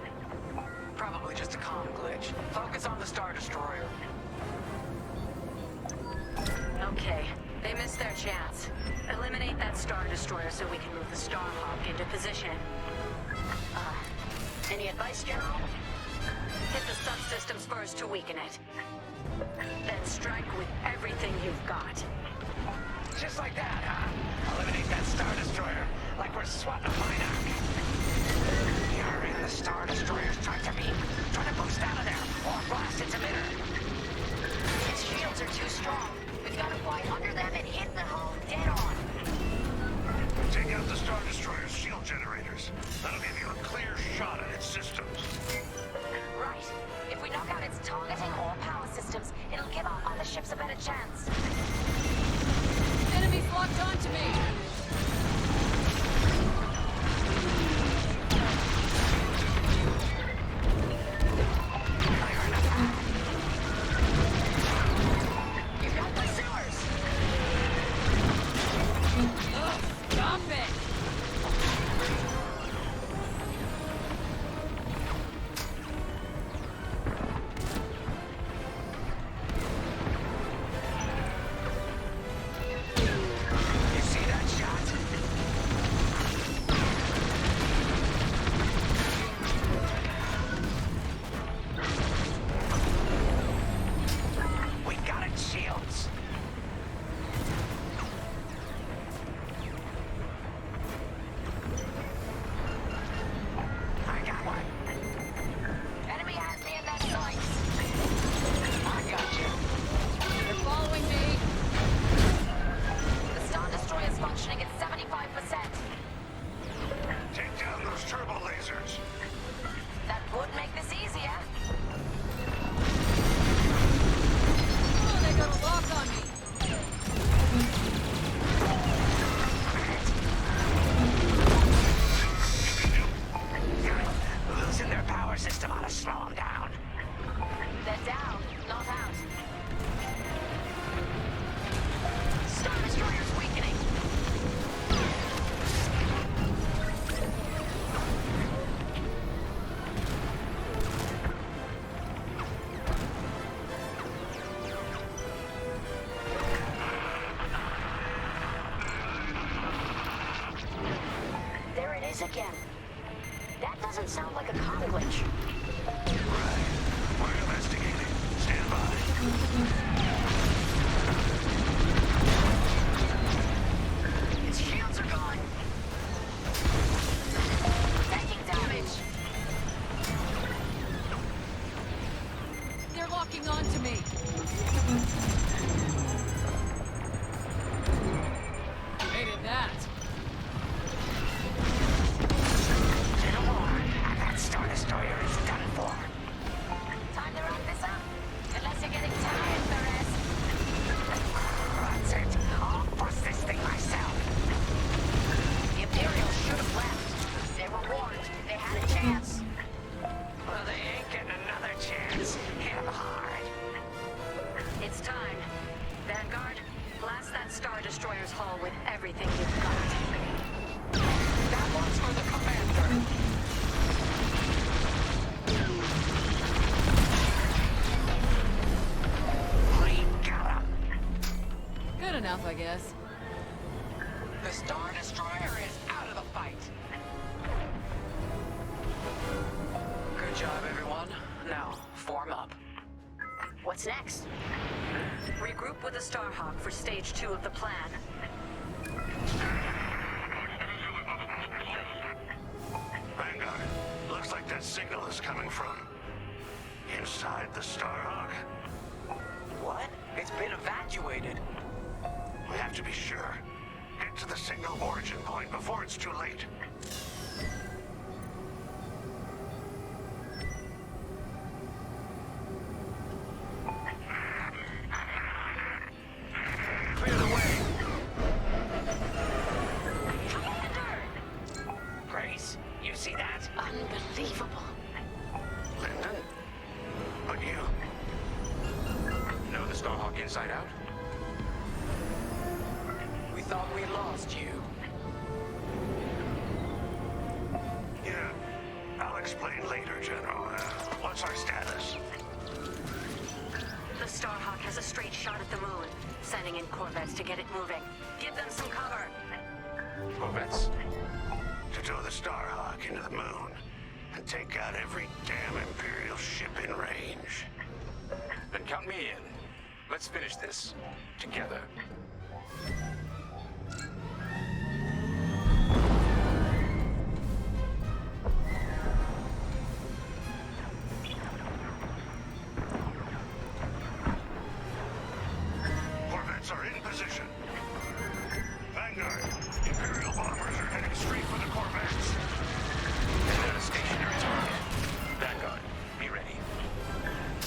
Speaker 3: Probably just a comm glitch. Focus on the Star Destroyer.
Speaker 10: Okay, they missed their chance. Eliminate that Star Destroyer so we can move the Starhawk into position. Any advice, General? Hit the subsystems first to weaken it. Then strike with everything you've got.
Speaker 16: Just like that, huh? Eliminate that Star Destroyer, like we're swatting a mine arc. You're in the Star Destroyer's tractor beam. Try to boost out of there, or blast its emitter.
Speaker 10: Its shields are too strong. We've got to fly under them and hit the hull dead on.
Speaker 19: Take out the Star Destroyer's shield generators. That'll give you a clear shot at its systems.
Speaker 10: Right. If we knock out its targeting or power systems, it'll give our other ships a better chance.
Speaker 1: Enemies locked onto me!
Speaker 10: You've got pursuers!
Speaker 1: Ugh, stop it!
Speaker 16: You see that shot? We got its shields. I got one.
Speaker 10: Enemy has me in their sights.
Speaker 16: I got you.
Speaker 1: They're following me!
Speaker 10: The Star Destroyer is functioning at 75%.
Speaker 19: Take down those turbo lasers.
Speaker 10: That would make this easier.
Speaker 1: Oh, they got a lock on me!
Speaker 16: Losing their power system ought to slow them down.
Speaker 10: They're down, not out. Star Destroyer's weakening. There it is again. That doesn't sound like a comm glitch.
Speaker 19: Right. We're investigating. Stand by.
Speaker 10: Its shields are gone. Taking damage.
Speaker 1: They're locking onto me! Hated that!
Speaker 16: Little more, and that Star Destroyer is done for.
Speaker 10: Time to wrap this up. Unless you're getting tired, Perez.
Speaker 16: That's it. I'll bust this thing myself.
Speaker 10: The Imperials should have left. They were warned. They had a chance.
Speaker 16: Well, they ain't getting another chance. Hit 'em hard.
Speaker 10: It's time. Vanguard, blast that Star Destroyer's hull with everything you've got.
Speaker 16: That one's for the commander. We got 'em.
Speaker 1: Good enough, I guess.
Speaker 16: The Star Destroyer is out of the fight.
Speaker 3: Good job, everyone. Now, form up.
Speaker 10: What's next? Regroup with the Starhawk for stage 2 of the plan.
Speaker 19: Vanguard, looks like that signal is coming from
Speaker 14: inside the Starhawk?
Speaker 16: What? It's been evacuated.
Speaker 14: We have to be sure. Get to the signal origin point before it's too late.
Speaker 16: Clear the way. Grace, you see that?
Speaker 10: Unbelievable.
Speaker 14: Lyndon? But you...
Speaker 9: Know the Starhawk inside out?
Speaker 16: We thought we lost you.
Speaker 14: Yeah. I'll explain later, General. What's our status?
Speaker 10: The Starhawk has a straight shot at the moon, sending in corvettes to get it moving. Give them some cover.
Speaker 9: Corvettes?
Speaker 14: To tow the Starhawk into the moon and take out every damn Imperial ship in range.
Speaker 9: Then count me in. Let's finish this. Together.
Speaker 14: Corvettes are in position. Vanguard, Imperial bombers are heading straight for the Corvettes.
Speaker 9: They're a stationary target. Vanguard, be ready.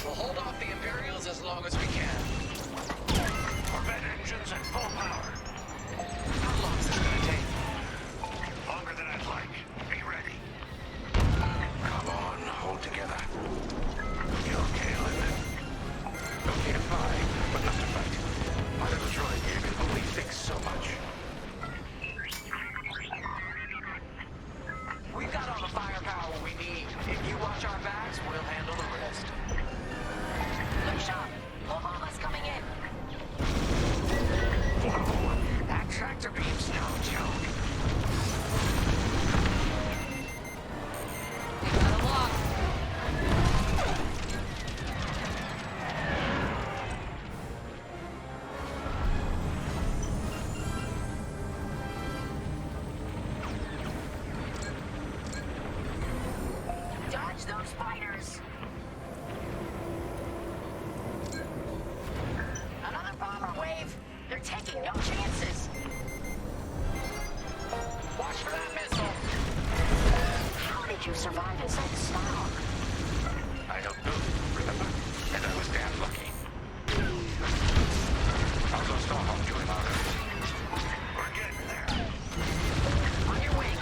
Speaker 16: We'll hold off the Imperials as long as we can.
Speaker 14: Corvette engines at full power.
Speaker 16: How long is this gonna take?
Speaker 14: Longer than I'd like. Be ready.
Speaker 9: Come on, hold together.
Speaker 14: You okay, Lyndon?
Speaker 9: Okay to fly, but not to fight. My little droid here can only fix so much.
Speaker 16: We've got all the firepower we need. If you watch our backs, we'll handle the rest.
Speaker 10: Look sharp. More bombers coming in.
Speaker 16: Whoa, that tractor beam's no joke.
Speaker 1: They got a lock.
Speaker 10: Dodge those fighters. Another bomber wave. They're taking no chances.
Speaker 16: Watch for that missile.
Speaker 10: How did you survive inside the Starhawk?
Speaker 9: I helped build it, remember? And I was damn lucky. How's our Starhawk doing out of it?
Speaker 14: We're getting there.
Speaker 10: On your wing.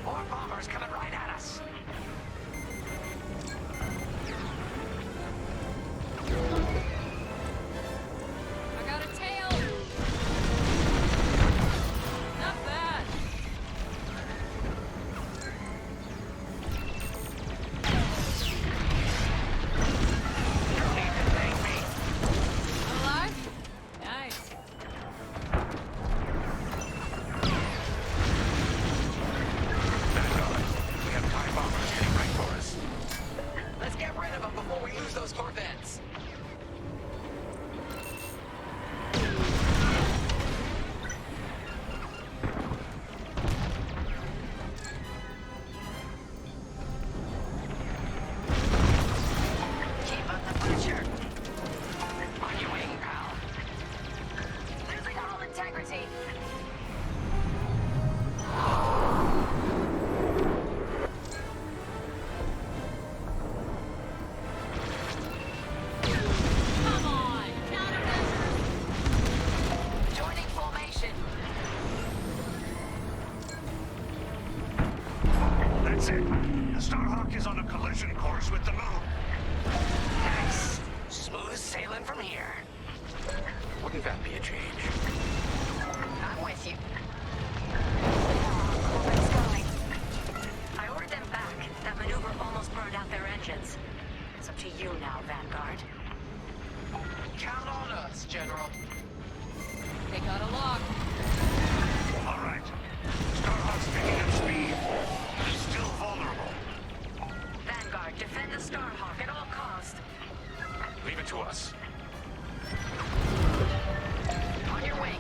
Speaker 16: More bombers coming right at us.
Speaker 1: I got a tail. Not bad.
Speaker 16: You'll need to thank me.
Speaker 1: Alive? Nice.
Speaker 9: Vanguard, we have TIE bombers heading right for us.
Speaker 16: Let's get rid of them before we lose those Corvettes.
Speaker 10: Keep up the pressure.
Speaker 16: On your wing, pal.
Speaker 10: Losing all integrity.
Speaker 1: Come on. Countermeasures.
Speaker 10: Joining formation.
Speaker 14: That's it. The Starhawk is on a collision course with the moon.
Speaker 16: Nice. Smooth sailing from here.
Speaker 9: Wouldn't that be a change?
Speaker 10: I'm with you. Corvette's going. I ordered them back. That maneuver almost burned out their engines. It's up to you now, Vanguard.
Speaker 16: Count on us, General.
Speaker 1: They got a lock.
Speaker 14: All right. Starhawk's picking up speed. It's still vulnerable.
Speaker 10: Vanguard, defend the Starhawk at all costs.
Speaker 9: Leave it to us.
Speaker 10: On your wing.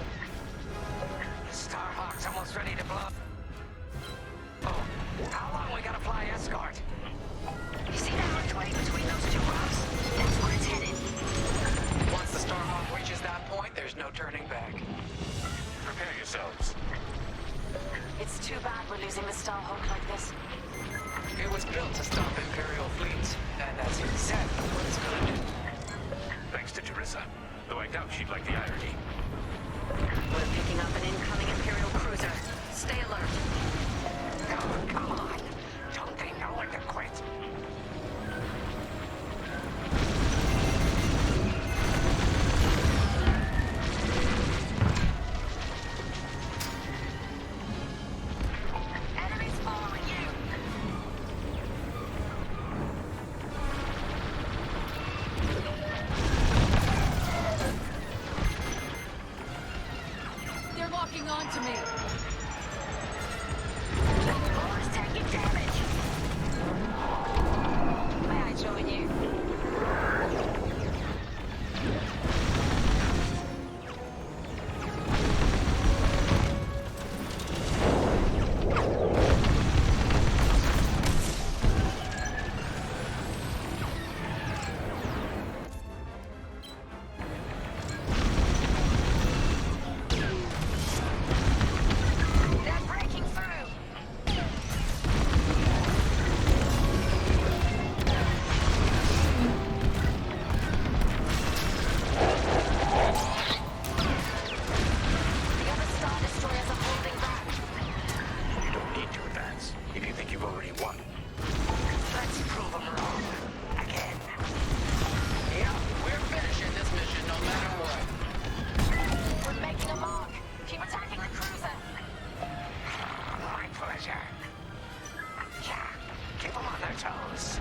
Speaker 10: using the Starhawk like this?
Speaker 3: It was built to stop Imperial fleets, and that's exactly what it's gonna do.
Speaker 9: Thanks to Jerissa. Though I doubt she'd like the irony.
Speaker 10: We're picking up an incoming Imperial cruiser. Stay alert.
Speaker 16: Oh, come on. Don't they know when to quit?
Speaker 10: Enemies following you!
Speaker 11: They're locking onto me.
Speaker 10: Board's taking damage. May I join you? They're breaking through! The other Star Destroyers are holding back.
Speaker 9: You don't need to advance if you think you've already won.
Speaker 16: Let's prove them wrong. Again.
Speaker 3: Yeah, we're finishing this mission no matter what.
Speaker 10: We're making a mark. Keep attacking the cruiser.
Speaker 16: My pleasure. Yeah, keep them on their toes.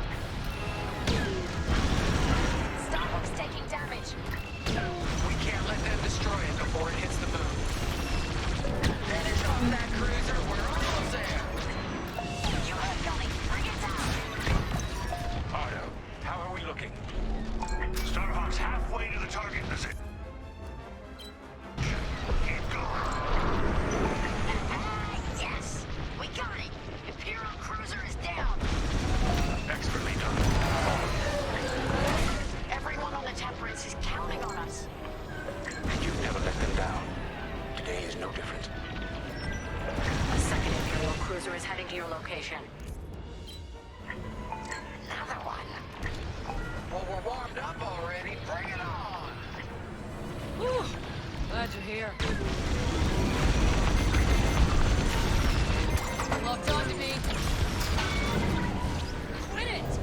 Speaker 10: Starhawk's taking damage.
Speaker 3: We can't let them destroy it before it hits the moon. Finish off that cruiser, we're almost there.
Speaker 10: You heard Gully. Bring it down.
Speaker 9: Ardo, how are we looking?
Speaker 19: Starhawk's halfway to the target position. Keep going.
Speaker 10: Yes, we got it. Imperial cruiser is down.
Speaker 9: Expertly done.
Speaker 10: Everyone on the Temperance is counting on us.
Speaker 9: And you've never let them down. Today is no different.
Speaker 10: A second Imperial cruiser is heading to your location.
Speaker 16: Another one.
Speaker 3: Well, we're warmed up already. Bring it on.
Speaker 11: Whew. Glad you're here. Locked onto me. Quit it!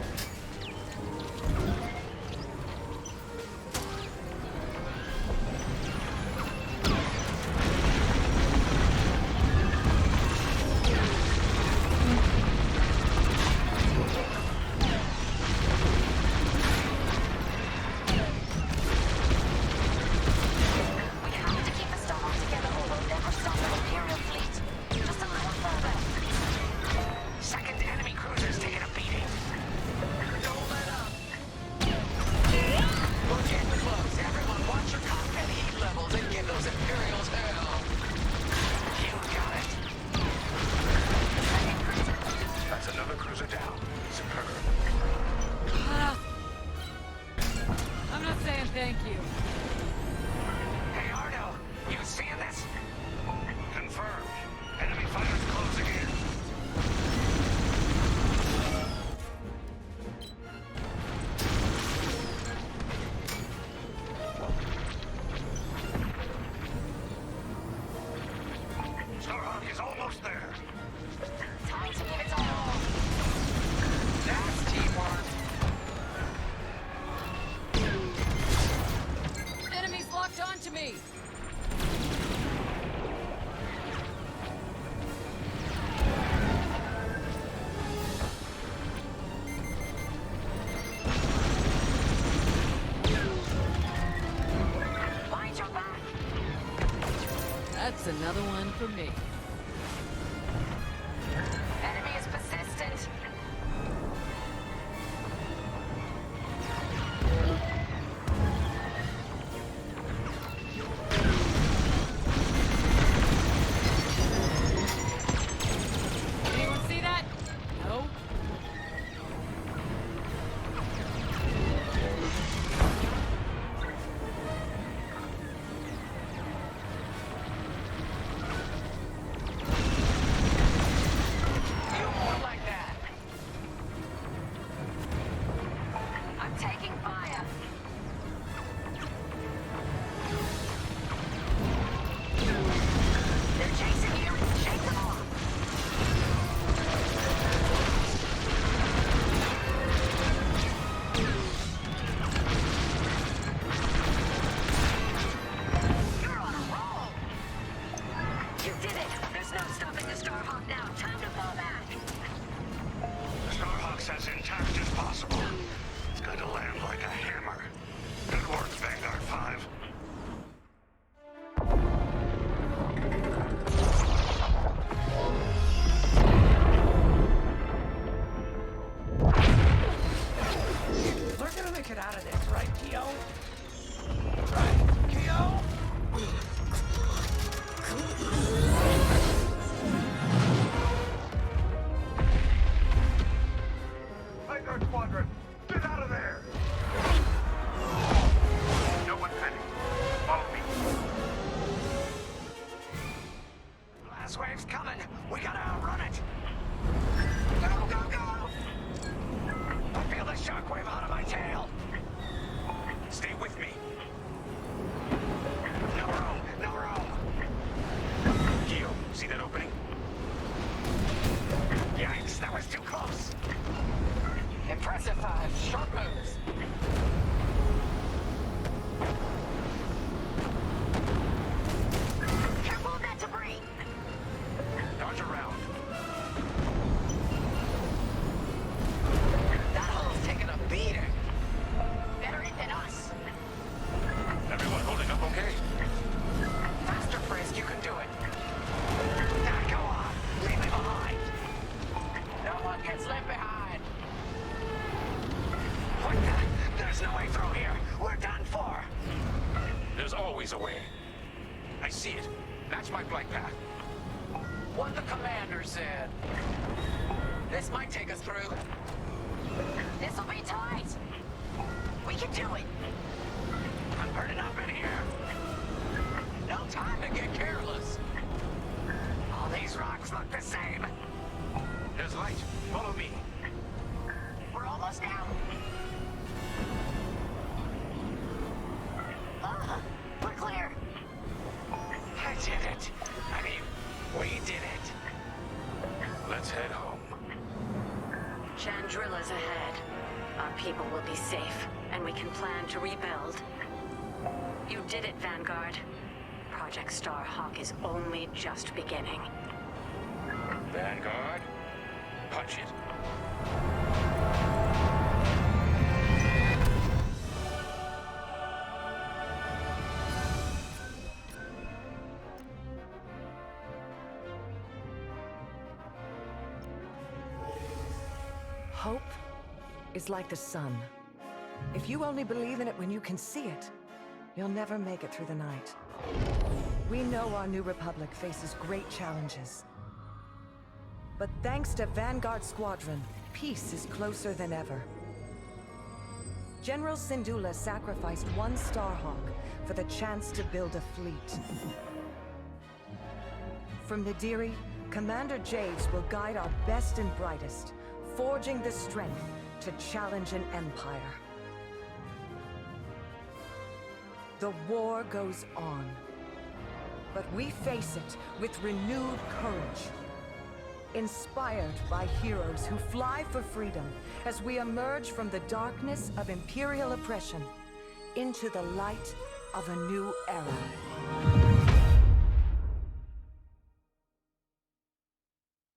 Speaker 10: We have to keep the Starhawk together or we'll never stop an Imperial fleet. Just a little further.
Speaker 16: Second enemy cruiser's taking a beating.
Speaker 3: Don't let up. We're getting close. Everyone watch your cockpit heat levels and give those Imperials hell.
Speaker 16: You got it.
Speaker 9: That's another cruiser down. Superb.
Speaker 11: Ah. I'm not saying thank you.
Speaker 16: Hey, Ardo, you seeing this?
Speaker 19: Confirmed. Enemy fighters closing in. Starhawk is almost there.
Speaker 10: Time to give it all.
Speaker 3: That's teamwork.
Speaker 11: Enemies locked onto me.
Speaker 10: Mind your back.
Speaker 11: That's another one for me.
Speaker 10: Enemy is persistent.
Speaker 11: Anyone see that? No?
Speaker 3: Impressive, sharp moves.
Speaker 10: Careful of that debris.
Speaker 9: Dodge around.
Speaker 3: That hull's taking a beating.
Speaker 10: Better it than us.
Speaker 9: Everyone holding up okay?
Speaker 3: Faster, Frisk, you can do it. Now go on. Leave me behind. No one gets left behind. What the? There's no way through here. We're done for.
Speaker 9: There's always a way. I see it. That's my flight path.
Speaker 3: What the commander said. This might take us through.
Speaker 10: This'll be tight. We can do it.
Speaker 3: I'm burning up in here. No time to get careless. All these rocks look the same.
Speaker 9: There's light. Follow me.
Speaker 10: We're almost down. We're clear.
Speaker 3: I did it. I mean, we did it.
Speaker 9: Let's head home.
Speaker 10: Chandrilla's ahead. Our people will be safe, and we can plan to rebuild. You did it, Vanguard. Project Starhawk is only just beginning.
Speaker 9: Vanguard, punch it.
Speaker 17: Hope is like the sun. If you only believe in it when you can see it, you'll never make it through the night. We know our new Republic faces great challenges. But thanks to Vanguard Squadron, peace is closer than ever. General Syndulla sacrificed one Starhawk for the chance to build a fleet. From Nadiri, Commander Javes will guide our best and brightest, forging the strength to challenge an empire. The war goes on, but we face it with renewed courage. Inspired by heroes who fly for freedom as we emerge from the darkness of Imperial oppression into the light of a new era.